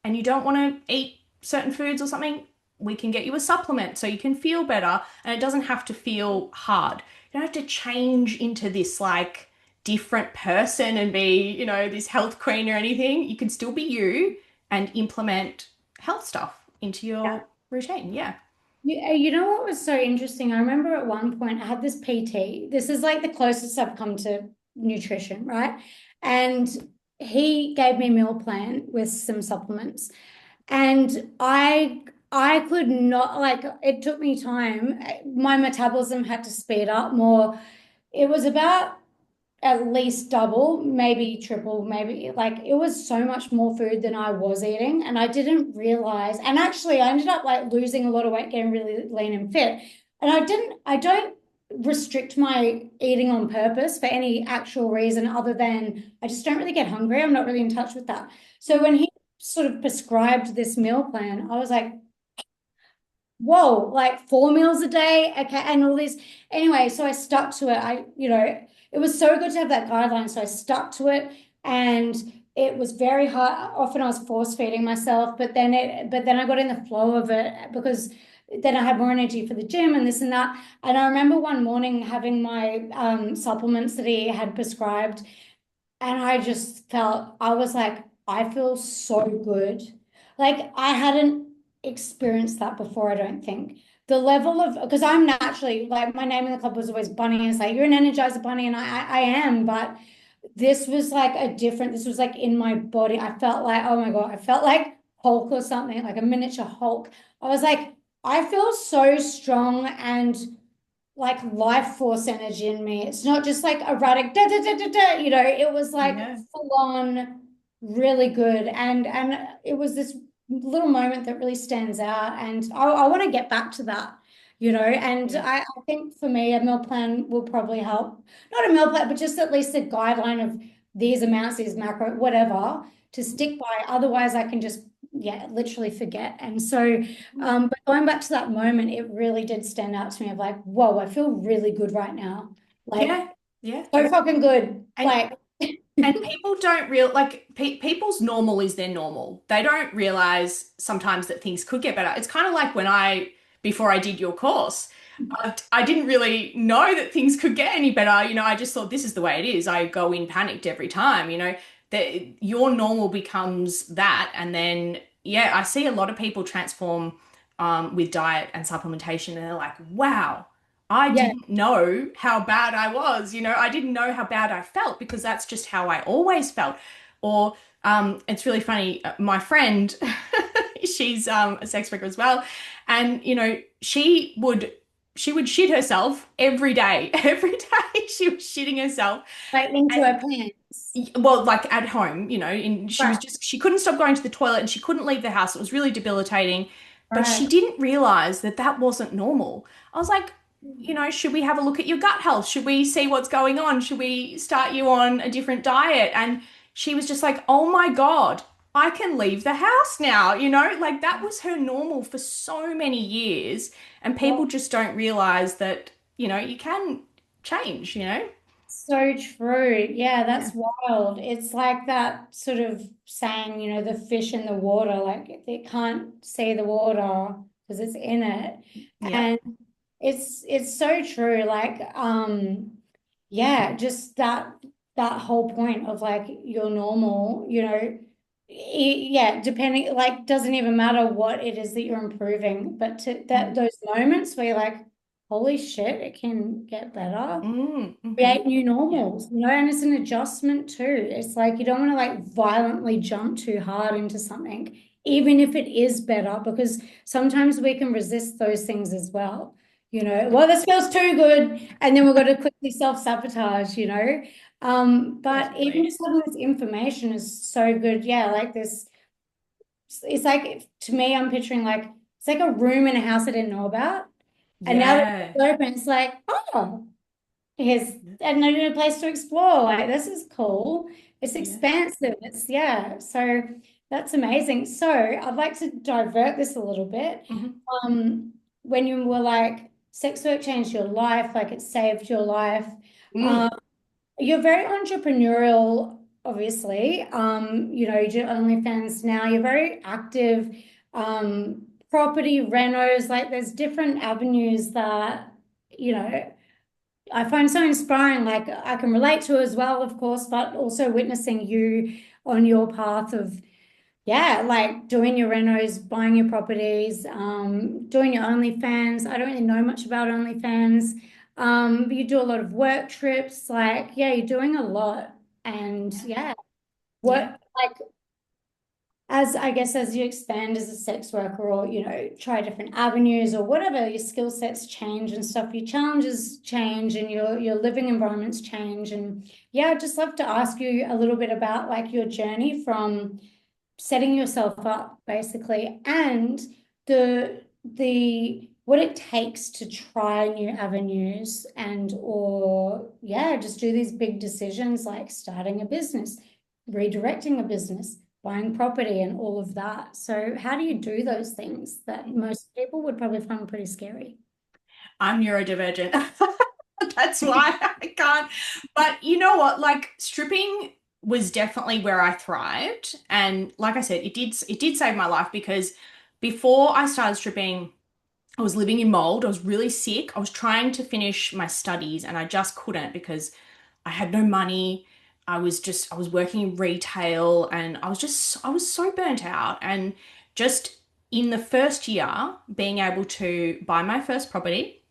and you don't want to eat certain foods or something, we can get you a supplement so you can feel better and it doesn't have to feel hard. You don't have to change into this like different person and be, this health queen or anything. You can still be you and implement health stuff into Yeah. your routine. Yeah. You know what was so interesting? I remember at one point I had this PT. This is like the closest I've come to nutrition, right? And he gave me a meal plan with some supplements. And I could not, like, it took me time. My metabolism had to speed up more. It was about at least double, maybe triple, maybe, like it was so much more food than I was eating. And I didn't realize. And actually, I ended up like losing a lot of weight, getting really lean and fit. And I don't restrict my eating on purpose for any actual reason other than I just don't really get hungry. I'm not really in touch with that. So when he sort of prescribed this meal plan, I was like, whoa, like 4 meals a day. Okay. And all this. Anyway, so I stuck to it. It was so good to have that guideline. So I stuck to it, and it was very hard. Often I was force feeding myself, but then I got in the flow of it because then I had more energy for the gym and this and that. And I remember one morning having my supplements that he had prescribed, and I just felt, I was like, I feel so good. Like I hadn't experienced that before, I don't think. The level of, because I'm naturally, like my name in the club was always Bunny. It's like, you're an Energizer Bunny, and I am, but this was like this was like in my body. I felt like, oh my God, I felt like Hulk or something, like a miniature Hulk. I was like, I feel so strong and like life force energy in me. It's not just like erratic da da da da da, it was like Yeah. full on really good. And it was this little moment that really stands out. And I want to get back to that, and Yeah. I think for me, a meal plan will probably help. Not a meal plan, but just at least a guideline of these amounts, these macro, whatever, to stick by. Otherwise, I can just yeah, literally forget. And so, but going back to that moment, it really did stand out to me of like, whoa, I feel really good right now. Like, Yeah, yeah. so fucking good. And Like, And people don't real like people's normal is their normal. They don't realize sometimes that things could get better. It's kind of like when before I did your course, I didn't really know that things could get any better. I just thought this is the way it is. I go in panicked every time, that your normal becomes that. And then, yeah, I see a lot of people transform with diet and supplementation, and they're like, wow. I yeah, didn't know how bad I was. I didn't know how bad I felt because that's just how I always felt. Or it's really funny. My friend, she's a sex worker as well, and she would shit herself every day. Every day she was shitting herself. like into And her pants. well, like at home, and she was Right, just, she couldn't stop going to the toilet and she couldn't leave the house. It was really debilitating, but she right. didn't realize that that wasn't normal. I was like, should we have a look at your gut health? Should we see what's going on? Should we start you on a different diet? And she was just like, oh my God, I can leave the house now. Like that was her normal for so many years. And people Well, just don't realize that, you can change. so true. Yeah, Yeah. that's wild. It's like that sort of saying, the fish in the water, like it can't see the water because it's in it. Yep. And it's so true. Like, yeah, just that whole point of like your normal, yeah, depending, like, doesn't even matter what it is that you're improving, but to that those moments where you're like, holy shit, it can get better, Mm-hmm. create new Yeah. normals, and it's an adjustment too. It's like you don't want to like violently jump too hard into something, even if it is better, because sometimes we can resist those things as well. Well, this feels too good, and then we've got to quickly self-sabotage. But even Totally. just having this information is so good. Yeah, like this, it's like to me, I'm picturing like it's like a room in a house I didn't know about. And now that Yeah. it's open, it's like, oh, here's another place to explore. Like this is cool. It's Yeah. expansive. Yeah. So that's amazing. So I'd like to divert this a little bit. Hmm. When you were like sex work changed your life, like it saved your life. Mm. Um, you're very entrepreneurial, obviously. You do OnlyFans now. You're very active. Property renos, like there's different avenues that, you know, I find so inspiring. Like I can relate to as well, of course, but also witnessing you on your path of, yeah, like doing your renos, buying your properties, doing your OnlyFans. I don't really know much about OnlyFans. But you do a lot of work trips. Like, yeah, you're doing a lot. And Yeah. yeah, Yeah. what like as I guess as you expand as a sex worker or try different avenues or whatever, your skill sets change and stuff, your challenges change and your living environments change. And yeah, I'd just love to ask you a little bit about like your journey from setting yourself up basically and the what it takes to try new avenues and or yeah, just do these big decisions like starting a business, redirecting a business, buying property and all of that. So how do you do those things that most people would probably find pretty scary? I'm neurodivergent. That's why I can't. But you know what? Like stripping was definitely where I thrived. And like I said, it did save my life because before I started stripping, I was living in mold. I was really sick. I was trying to finish my studies and I just couldn't because I had no money. I was working in retail and I was so burnt out. And just in the first year, being able to buy my first property,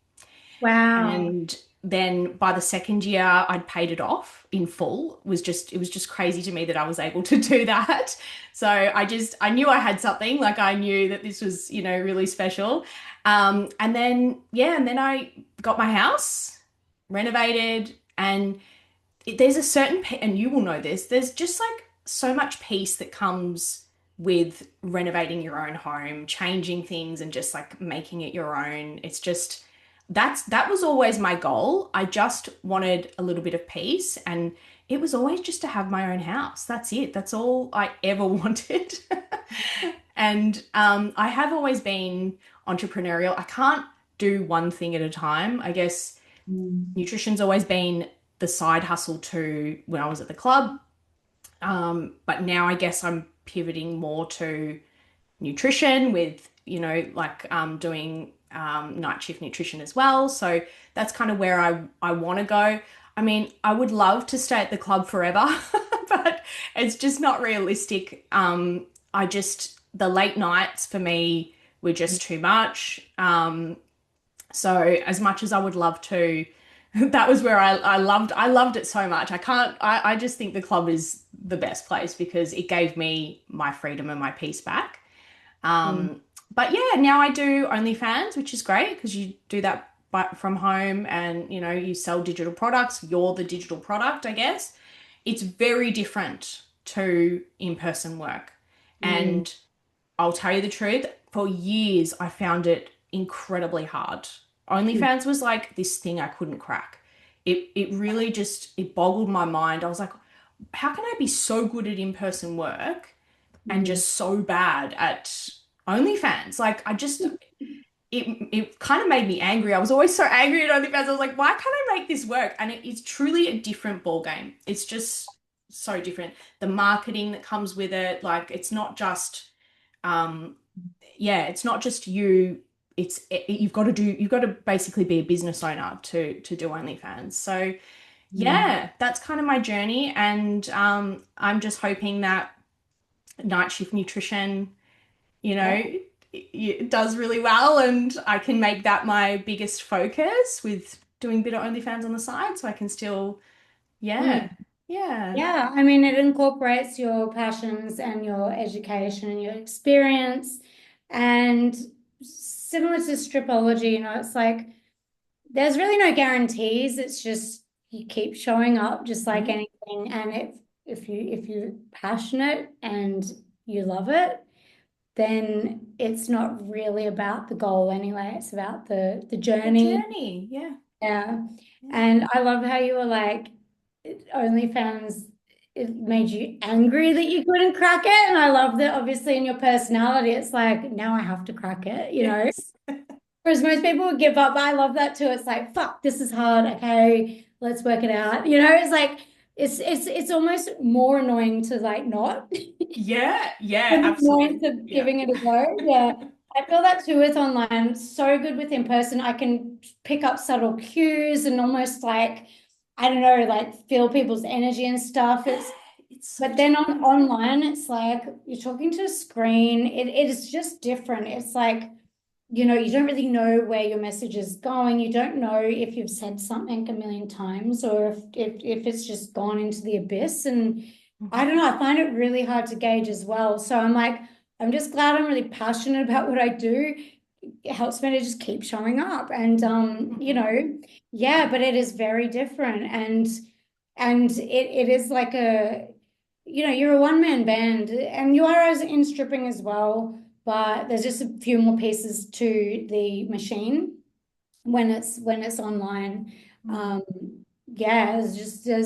Wow. and then by the second year, I'd paid it off in full. It was just crazy to me that I was able to do that. So I knew I had something, like I knew that this was, really special. And then, yeah, and then I got my house renovated and there's a certain, and you will know this, there's just like so much peace that comes with renovating your own home, changing things and just like making it your own. It's just, that was always my goal. I just wanted a little bit of peace and it was always just to have my own house. That's it. That's all I ever wanted. And I have always been entrepreneurial. I can't do one thing at a time. I guess Mm. nutrition's always been the side hustle to when I was at the club. But now I guess I'm pivoting more to nutrition with, like doing night shift nutrition as well. So that's kind of where I want to go. I mean, I would love to stay at the club forever, but it's just not realistic. The late nights for me were just too much. So as much as I would love to, that was where I loved it so much. I just think the club is the best place because it gave me my freedom and my peace back. Mm. But yeah, now I do OnlyFans, which is great because you do that from home and you sell digital products. You're the digital product, I guess. It's very different to in-person work. Mm. And I'll tell you the truth, for years I found it incredibly hard. OnlyFans was like this thing I couldn't crack. It really just it boggled my mind. I was like, how can I be so good at in-person work and Mm. just so bad at OnlyFans? Like it kind of made me angry. I was always so angry at OnlyFans. I was like, why can't I make this work? And it is truly a different ball game. It's just so different. The marketing that comes with it, like it's not just um yeah, it's not just you. You've got to basically be a business owner to do OnlyFans. So Mm. yeah, that's kind of my journey, and I'm just hoping that night shift nutrition, Yeah. it does really well, and I can make that my biggest focus with doing a bit of OnlyFans on the side, so I can still, Mm. yeah, yeah, Yeah, I mean, it incorporates your passions and your education and your experience. And similar to stripology, it's like there's really no guarantees. It's just you keep showing up just like Mhm. anything. And if you're passionate and you love it, then it's not really about the goal anyway. It's about the The journey. journey, yeah, Yeah. yeah. And I love how you were like, OnlyFans, it made you angry that you couldn't crack it. And I love that obviously in your personality, it's like, now I have to crack it. Yes. Whereas most people would give up. But I love that too. It's like, fuck, this is hard. Okay, let's work it out. It's like it's almost more annoying to like not Yeah, yeah, than the absolutely. annoyance of Yeah. giving it a go. Yeah. I feel that too with online. So good with in person. I can pick up subtle cues and almost like, I don't know, like feel people's energy and stuff. Yeah, It's it's so but then on different. online, it's like you're talking to a screen. It is just different. It's like, you don't really know where your message is going. You don't know if you've said something a million times or if it's just gone into the abyss. And I Mhm. don't know, I find it really hard to gauge as well. So I'm like, I'm just glad I'm really passionate about what I do. It helps me to just keep showing up. And Mhm. yeah, but it is very different. And it is like you're a one-man band and you are as in stripping as well, but there's just a few more pieces to the machine when it's online. Mm. Um, yeah, there's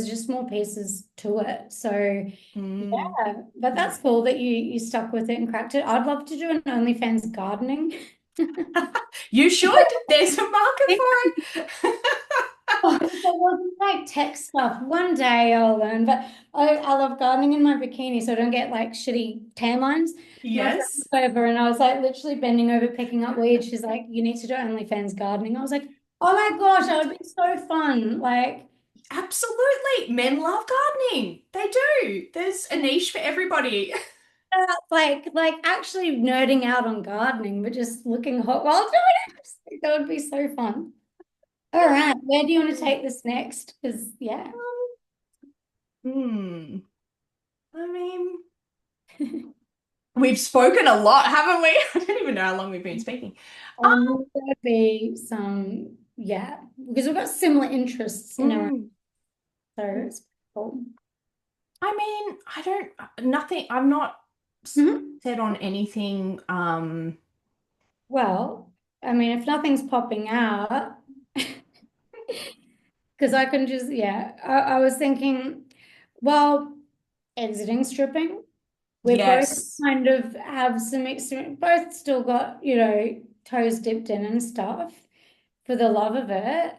just more pieces to it. So Mm. yeah, but Yeah. that's cool that you stuck with it and cracked it. I'd love to do an OnlyFans gardening. You should. There's a market for it. Oh, if it wasn't like tech stuff, one day I'll learn. But I love gardening in my bikini, so I don't get like shitty tan lines. My friend Yes, was over, and I was like literally bending over picking up weeds. She's like, "You need to do OnlyFans gardening." I was like, "Oh my gosh, that would be so fun!" Like, absolutely. Men love gardening. They do. There's a niche for everybody. like actually nerding out on gardening, but just looking hot while doing it. That would be so fun. All right, where do you want to take this next? Because yeah. Hmm. I mean, we've spoken a lot, haven't we? I don't even know how long we've been speaking. Um, There'd be some, yeah, because we've got similar interests in our, mm, so it's cool. I mean, I don't, nothing, I'm not Mhm. set on anything. Well, I mean, if nothing's popping out, because I can just, yeah, I was thinking, well, exiting stripping. we're both Yes. kind of have some experience, both still got, toes dipped in and stuff for the love of it.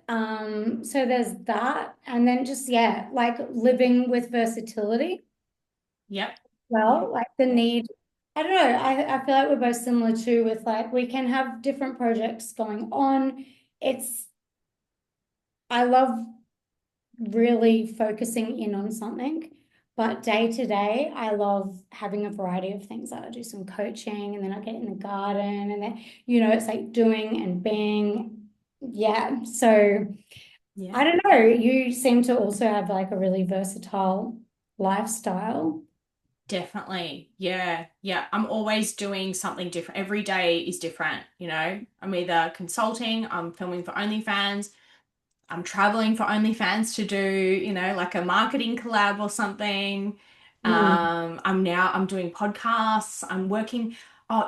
So there's that. And then just, yeah, like living with versatility. Yep. Yep. Well, like the need, I don't know, I feel like we're both similar too with like we can have different projects going on. It's, I love really focusing in on something. But day to day, I love having a variety of things. I'll do some coaching and then I'll get in the garden and then, it's like doing and being. Yeah. So I Yeah. don't know. You seem to also have like a really versatile lifestyle. Definitely. Yeah. Yeah. I'm always doing something different. Every day is different, you know. I'm either consulting, I'm filming for OnlyFans, I'm traveling for OnlyFans to do, like a marketing collab or something. Mm, I'm doing podcasts. I'm working. Oh,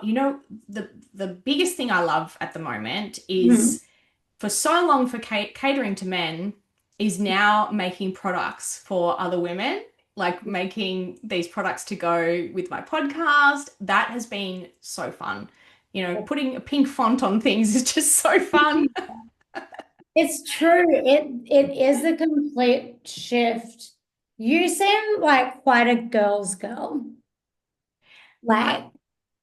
the biggest thing I love at the moment mm. is for so long for catering to men is now making products for other women, like making these products to go with my podcast. That has been so fun. Putting a pink font on things is just so fun. It's true. It is a complete shift. You seem like quite a girl's girl, I, like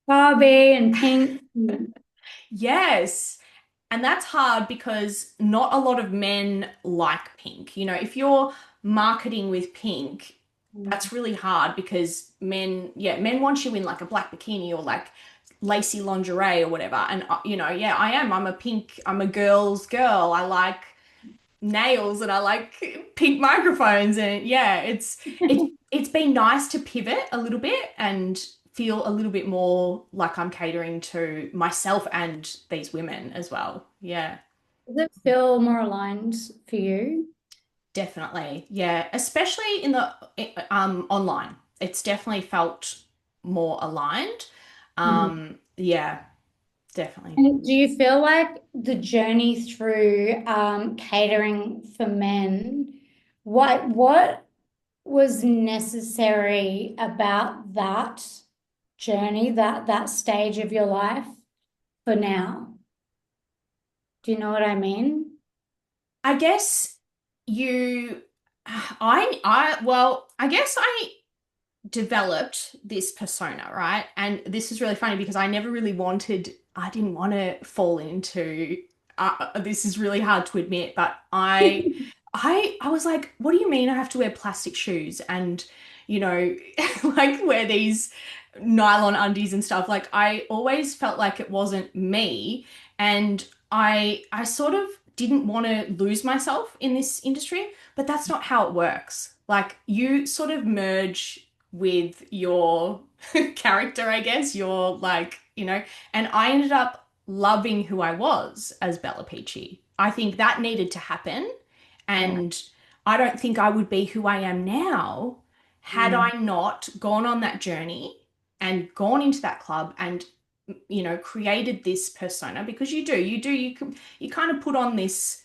Barbie and Pink. yes. And that's hard because not a lot of men like pink. If you're marketing with pink, that's really hard because men want you in like a black bikini or like lacy lingerie or whatever. And yeah, I am. I'm a girl's girl. I like nails and I like pink microphones and yeah, it's been nice to pivot a little bit and feel a little bit more like I'm catering to myself and these women as well. Yeah, Does it feel more aligned for you? definitely. Yeah, especially in the online. It's definitely felt more aligned. Mhm. Yeah, definitely. And do you feel like the journey through catering for men, what was necessary about that journey, that stage of your life for now? Do you know what I mean? I guess you I guess I developed this persona, right? And this is really funny because I didn't want to fall into, this is really hard to admit, but I was like, what do you mean I have to wear plastic shoes and, you know, like wear these nylon undies and stuff? Like I always felt like it wasn't me. And I sort of didn't want to lose myself in this industry, but that's not how it works. Like you sort of merge with your character, I guess. You're like, and I ended up loving who I was as Bella Peachy. I think that needed to happen. Yeah. And I don't think I would be who I am now had I Mm. not gone on that journey and gone into that club and created this persona because you kind of put on this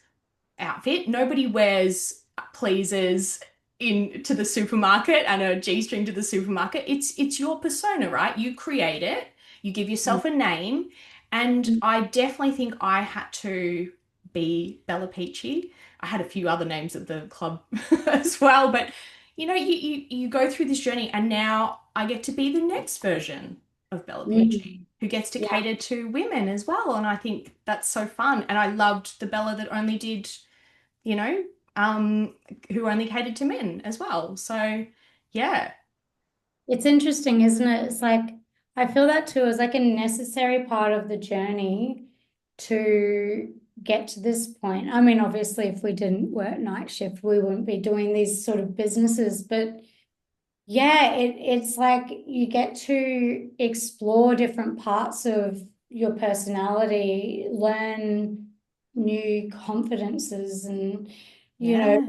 outfit. Nobody wears pleasers to the supermarket and a G-string to the supermarket. It's your persona, right? You create it, you give yourself a name, and I definitely think I had to be Bella Peachy. I had a few other names at the club as well, but you go through this journey and now I get to be the next version of Bella Peachy Mm. who gets to Yeah. cater to women as well. And I think that's so fun. And I loved the Bella that only did you know, um, who only catered to men as well. So, yeah, It's interesting, isn't it? It's like I feel that too as like a necessary part of the journey to get to this point. I mean, obviously, if we didn't work night shift, we wouldn't be doing these sort of businesses. But yeah, it's like you get to explore different parts of your personality, learn new confidences, and you know,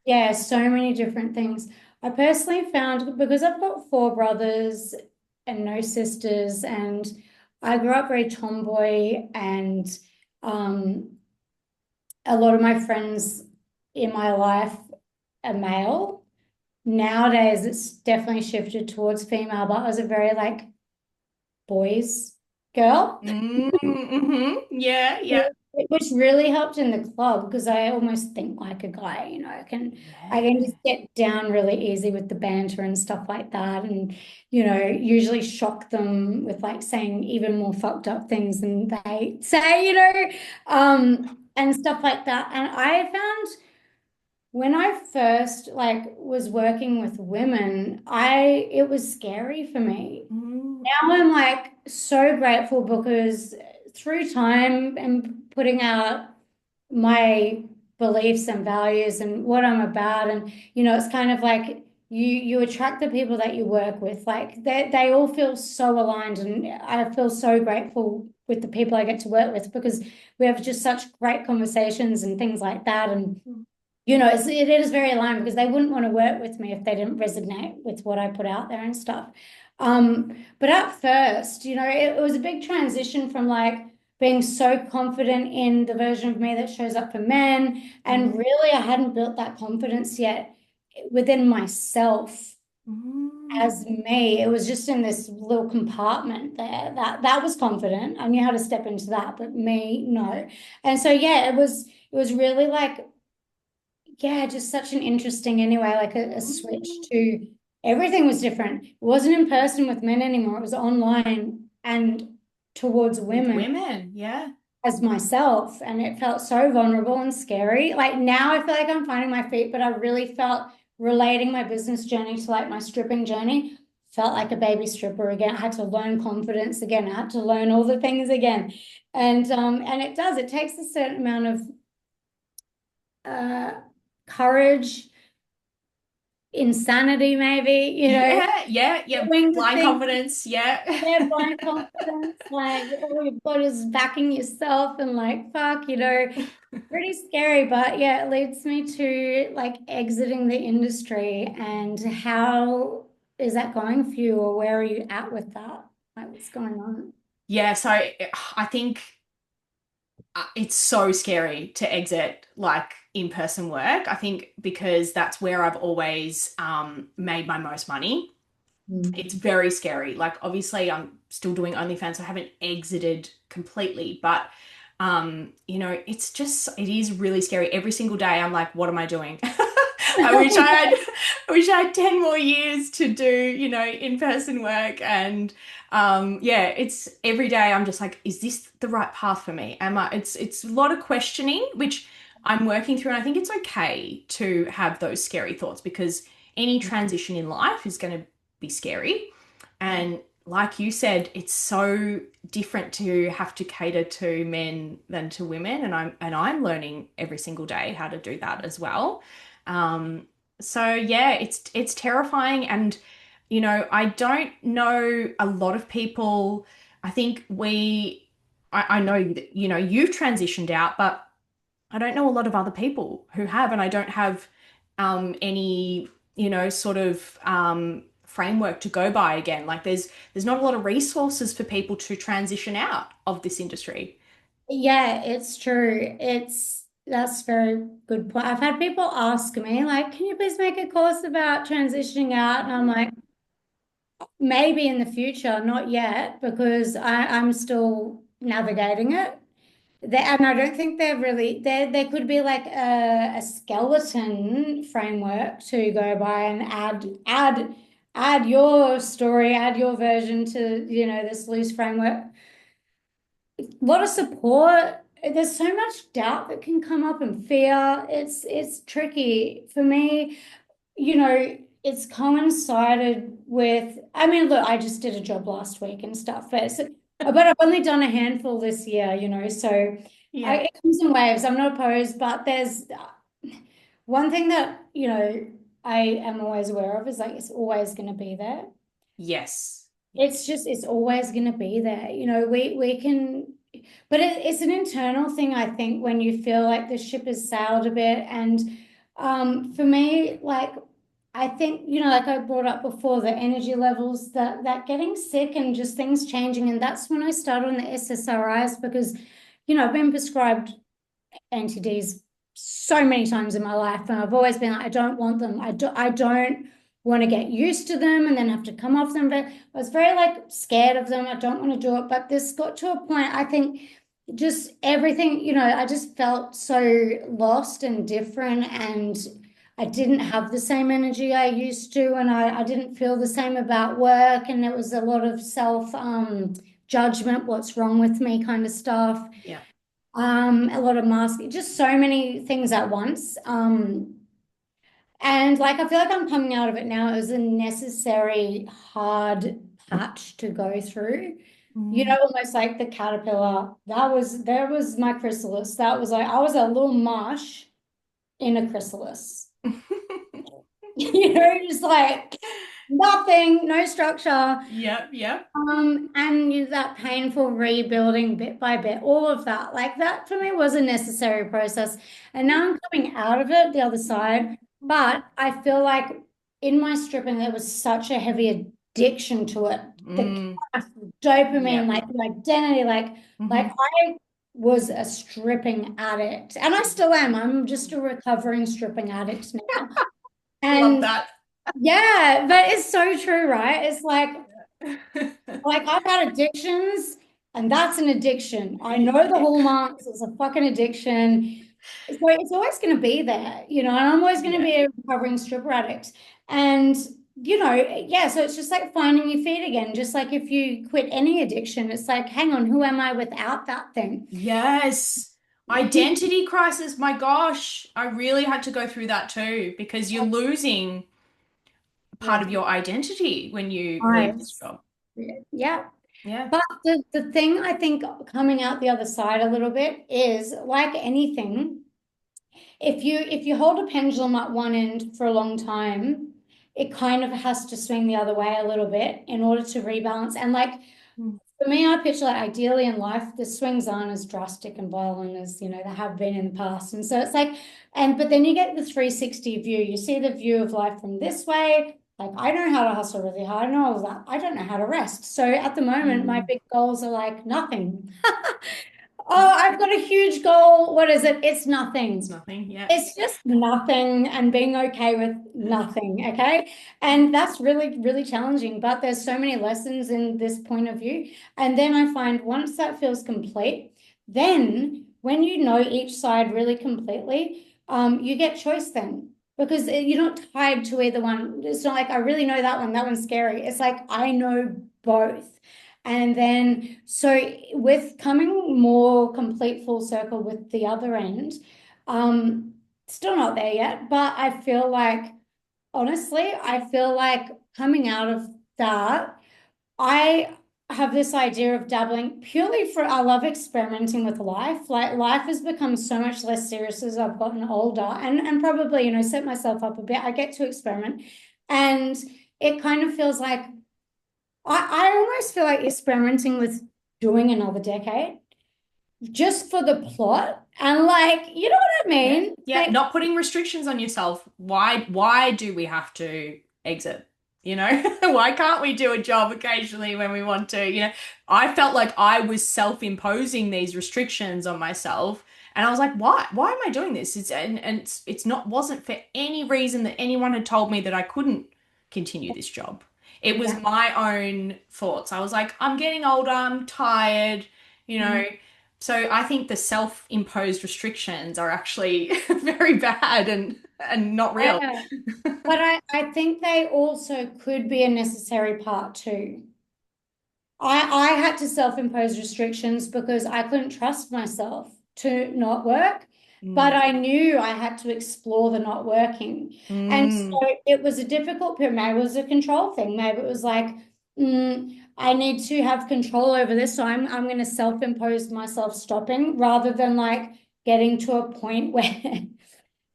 yeah, yeah, so many different things. I personally found because I've got four brothers and no sisters, and I grew up very tomboy, and um, a lot of my friends in my life are male. nowadays it's definitely shifted towards female, but I was a very like boys girl. Yeah, yeah. Which really helped in the club because I almost think like a guy, you know, I can Yeah. just get down really easy with the banter and stuff like that. And, you know, usually shock them with like saying even more fucked up things than they say, and stuff like that. And I found when I first like was working with women, it was scary for me. Mm, Now I'm like so grateful because through time and putting out my beliefs and values and what I'm about, and it's kind of like you attract the people that you work with. Like they all feel so aligned, and I feel so grateful with the people I get to work with because we have just such great conversations and things like that. And it is very aligned because they wouldn't want to work with me if they didn't resonate with what I put out there and stuff. But at first, it was a big transition from like being so confident in the version of me that shows up for men. And mm, really, I hadn't built that confidence yet within myself mm. as me. It was just in this little compartment there that was confident. I knew how to step into that, but me, no. And so, yeah, it was really like yeah, just such an interesting anyway, like a switch Mm. to everything was different. It wasn't in person with men anymore. It was online and towards With women women, yeah. as myself. And it felt so vulnerable and scary. Like now I feel like I'm finding my feet, but I really felt relating my business journey to like my stripping journey. Felt like a baby stripper again. I had to learn confidence again. I had to learn all the things again. And it does, it takes a certain amount of uh courage, insanity, maybe, Yeah, yeah, yeah. doing the Blind thing, confidence, yeah. yeah, blind confidence, like all you've got is backing yourself and like, fuck, pretty scary. But yeah, it leads me to like exiting the industry. And how is that going for you, or where are you at with that? Like, what's going on? Yeah, so I think it's so scary to exit like in-person work. I think because that's where I've always made my most money. It's Mm. very scary. Like obviously I'm still doing OnlyFans, so I haven't exited completely, but it is really scary. Every single day I'm like, what am I doing? I wish I had 10 more years to do, in-person work. And yeah, it's every day I'm just like, is this the right path for me? It's a lot of questioning, which I'm working through, and I think it's okay to have those scary thoughts because any transition in life is going to be scary. And like you said, it's so different to have to cater to men than to women, and I'm learning every single day how to do that as well. Um, so yeah, it's terrifying, and I don't know a lot of people. I think I know that you've transitioned out, but I don't know a lot of other people who have, and I don't have any, sort of framework to go by again. Like there's not a lot of resources for people to transition out of this industry. Yeah, it's true. That's a very good point. I've had people ask me, like, can you please make a course about transitioning out? And I'm like, maybe in the future, not yet, because I'm still navigating it. And I don't think they're really there could be like a skeleton framework to go by and add your story, add your version to, this loose framework. A lot of support. There's so much doubt that can come up and fear. It's tricky for me. It's coincided with. I mean, look, I just did a job last week and stuff, but I've only done a handful this year. So Yeah. it comes in waves. I'm not opposed, but there's one thing that I am always aware of is like it's always going to be there. Yes. It's always going to be there. We can, but it's an internal thing, I think, when you feel like the ship has sailed a bit. And for me, like, I think, like I brought up before, the energy levels, that getting sick and just things changing. And that's when I started on the SSRIs because, I've been prescribed anti-Ds so many times in my life, and I've always been like, I don't want them. I don't want to get used to them and then have to come off them. But I was very like scared of them. I don't want to do it. But this got to a point, I think just everything, I just felt so lost and different, and I didn't have the same energy I used to, and I didn't feel the same about work, and it was a lot of self judgment, what's wrong with me kind of stuff. Yeah. A lot of masking, just so many things at once. And like I feel like I'm coming out of it now. It was a necessary hard patch to go through. Mm. Almost like the caterpillar. There was my chrysalis. That was like I was a little mush in a chrysalis. Just like nothing, no structure. Yep, yep. And that painful rebuilding bit by bit, all of that, like that for me was a necessary process. And now I'm coming out of it the other side. But I feel like in my stripping, there was such a heavy addiction to it. The Mm. cash, the dopamine, Yep. like the identity, like Hmm. I was a stripping addict. And I still am. I'm just a recovering stripping addict now. Love And that. yeah, but it's so true, right? It's Yeah. like I've had addictions, and that's an addiction. I know the hallmarks. It's a fucking addiction. So it's always going to be there, and I'm always going to Yeah. be a recovering stripper addict. And yeah. So it's just like finding your feet again. Just like if you quit any addiction, it's like, hang on, who am I without that thing? Yes. Identity crisis. My gosh. I really had to go through that too because you're losing part Yeah, of your identity when you leave this nice. job. Yeah. Yeah. But the thing I think coming out the other side a little bit is like anything. If you hold a pendulum at one end for a long time, it kind of has to swing the other way a little bit in order to rebalance. And like Mm. for me, I picture like ideally in life, the swings aren't as drastic and violent as they have been in the past. And so it's like, but then you get the 360 view. You see the view of life from this way. Like I know how to hustle really hard. I know all of that. I don't know how to rest. So at the moment, my Mm. big goals are like nothing. Oh, I've got a huge goal. What is it? It's It's nothing. nothing. Yeah. It's just nothing and being okay with nothing. Okay. And that's really, really challenging. But there's so many lessons in this point of view. And then I find once that feels complete, then when you know each side really completely, you get choice then. Because you're not tied to either one. It's not like I really know that one. That one's scary. It's like I know both. And then, so with coming more complete full circle with the other end, still not there yet, but I feel like, honestly, I feel like coming out of that, I have this idea of dabbling purely for, I love experimenting with life. Like life has become so much less serious as I've gotten older and probably, set myself up a bit. I get to experiment. And it kind of feels like I almost feel like experimenting with doing another decade just for the plot. And like, you know what I Yeah. mean? Yeah. Like, Not putting restrictions on yourself. Why do we have to exit? You know, why can't we do a job occasionally when we want to? I felt like I was self-imposing these restrictions on myself. And I was like, why? Why am I doing this? It's not wasn't for any reason that anyone had told me that I couldn't continue this job. It was yeah. my own thoughts. I was like, I'm getting older, I'm tired, you know. So I think the self-imposed restrictions are actually very bad and not real. Yeah. But I think they also could be a necessary part too. I had to self-impose restrictions because I couldn't trust myself to not work, but Mm. I knew I had to explore the not working. And so Mm. it was a difficult period. Maybe it was a control thing. Maybe it was like, I need to have control over this. So I'm going to self-impose myself stopping rather than like getting to a point where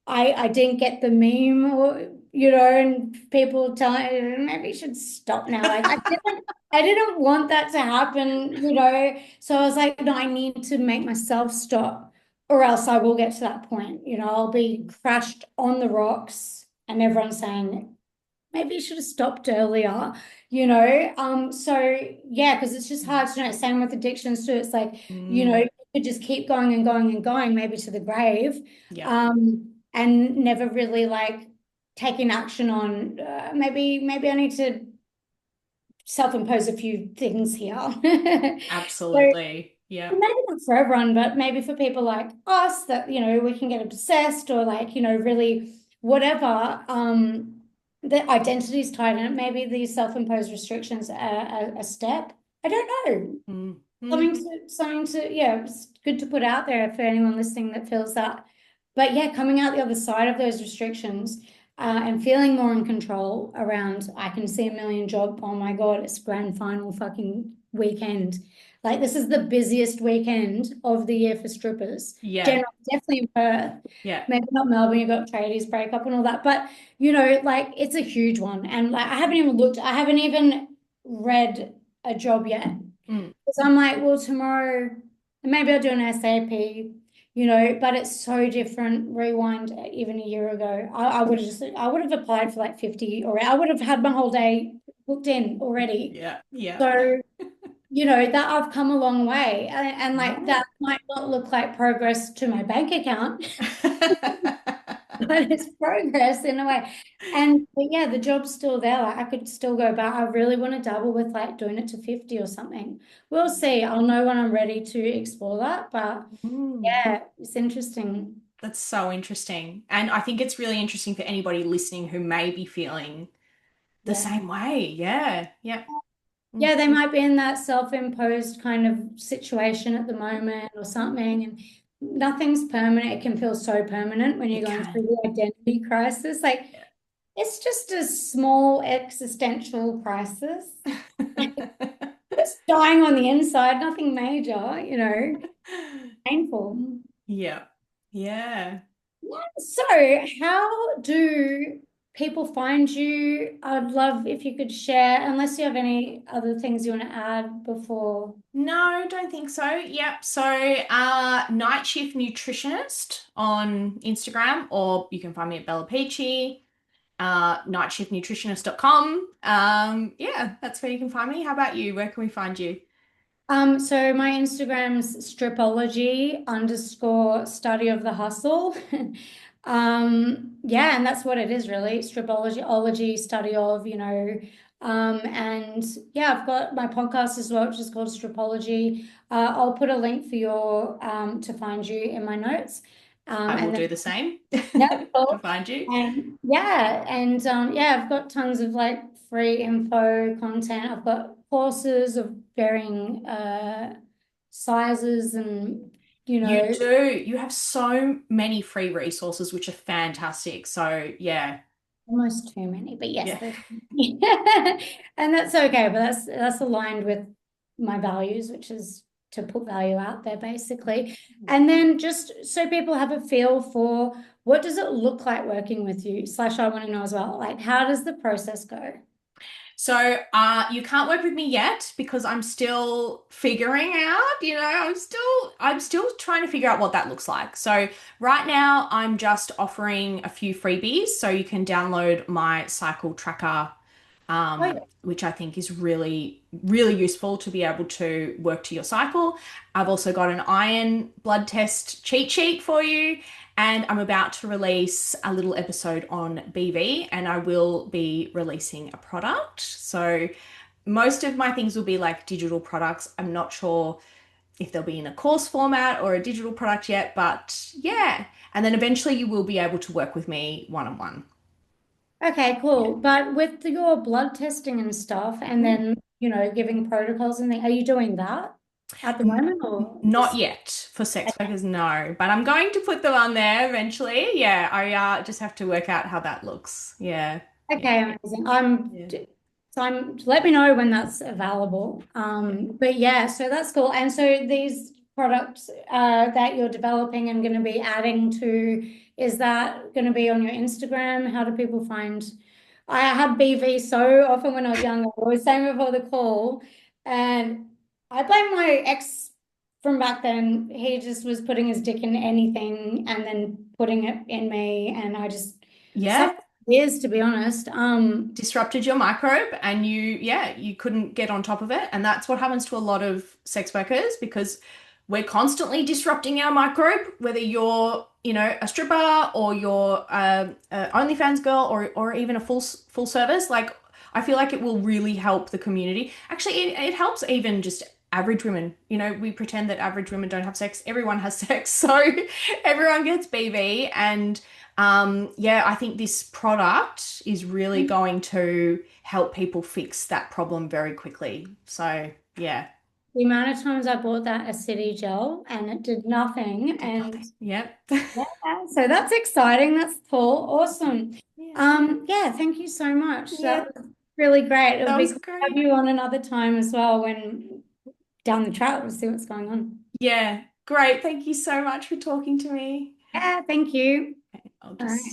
I didn't get the meme or and people telling maybe you should stop now. Like I didn't want that to happen. So I was like, no, I need to make myself stop or else I will get to that point. I'll be crashed on the rocks and everyone's saying, maybe you should have stopped earlier. So yeah, because it's just hard to know. Same with addictions too. It's like, Mm. could just keep going and going and going, maybe to the grave, Yeah. and never really like taking action on maybe I need to self-impose a few things here. So Absolutely. Yeah. maybe not for everyone, but maybe for people like us that, we can get obsessed or like, really whatever, the identity's tied in it. Maybe these self-imposed restrictions are a step. I don't know. Mm. Mhm. Something to, yeah, it's good to put out there for anyone listening that feels that. But yeah, coming out the other side of those restrictions, and feeling more in control around, I can see a million job. Oh my God, it's grand final fucking weekend. Like this is the busiest weekend of the year for strippers. Yeah. Generally, definitely in Perth. Yeah. Maybe not Melbourne, you've got tradies breakup and all that. But like it's a huge one. And like I haven't even read a job yet. Mm. Because I'm like, well, tomorrow, maybe I'll do an SAP, but it's so different. Rewind even a year ago. I would have applied for like 50, or I would have had my whole day booked in already. Yeah. Yeah. So, that I've come a long way. And like Yeah. that might not look like progress to my bank account, but it's progress in a way. But yeah, the job's still there. Like I could still go back. I really want to dabble with like doing it to 50 or something. We'll see. I'll know when I'm ready to explore that. But Mm. yeah, it's interesting. That's so interesting. And I think it's really interesting for anybody listening who may be feeling the Yeah. same way. Yeah. Yeah. Mm. Yeah, they might be in that self-imposed kind of situation at the moment or something, and nothing's permanent. It can feel so permanent when you're It going through can. the identity crisis. Like it's just a small existential crisis. Just dying on the inside, nothing major, painful. Yeah. Yeah. So, how do people find you? I'd love if you could share, unless you have any other things you want to add before. No, don't think so. Yep. So, Night Shift Nutritionist on Instagram, or you can find me at Bella Peachy, nightshiftnutritionist.com. Yeah, that's where you can find me. How about you? Where can we find you? So my Instagram's stripology underscore study of the hustle. Yeah, and that's what it is really. Stripology, ology, study of, and yeah, I've got my podcast as well, which is called Stripology. I'll put a link for your to find you in my notes. I will And then do the same yeah, to cool. find you. And yeah, I've got tons of like free info content. I've got courses of varying sizes and you You know, do. You have so many free resources, which are fantastic. So, yeah. almost too many, but yes, Yeah. there's and that's okay, but that's aligned with my values, which is to put value out there basically. And then just so people have a feel for what does it look like working with you, slash I want to know as well, like how does the process go? So, you can't work with me yet because I'm still figuring out, I'm still trying to figure out what that looks like. So, right now I'm just offering a few freebies so you can download my cycle tracker, Oh, yeah. which I think is really, really useful to be able to work to your cycle. I've also got an iron blood test cheat sheet for you, and I'm about to release a little episode on BV, and I will be releasing a product. So most of my things will be like digital products. I'm not sure if they'll be in a course format or a digital product yet, but yeah. And then eventually you will be able to work with me one on one. Okay, cool. But with your blood testing and stuff, and Yeah. then, giving protocols and things, are you doing that at the N- moment or Not just yet for sex workers, no. But I'm going to put them on there eventually. Yeah, I just have to work out how that looks. Yeah, yeah, okay, amazing. yeah. Let me know when that's available. But yeah, so that's cool. And so these products that you're developing and going to be adding to, is that going to be on your Instagram? How do people find? I had BV so often when I was younger. I was saying before the call, and I blame my ex from back then. He just was putting his dick in anything and then putting it in me, and I just Yeah, suffered years to be honest. disrupted your microbe and you couldn't get on top of it. And that's what happens to a lot of sex workers because we're constantly disrupting our microbe, whether you're, a stripper or you're a OnlyFans girl or even a full service. Like, I feel like it will really help the community. Actually, it helps even just average women. We pretend that average women don't have sex. Everyone has sex, so everyone gets BV. And yeah, I think this product is really going to help people fix that problem very quickly. So yeah, The amount of times I bought that acidity gel and it did nothing. did And nothing. Yep. yeah, so that's exciting. That's cool. Awesome. Yeah. Yeah, thank you so much. Yeah, That was really great. It would that be was cool to have great. you on another time as well when down the track, we'll see what's going on. Yeah, great. Thank you so much for talking to me. Yeah, thank you. Okay, I'll All right. just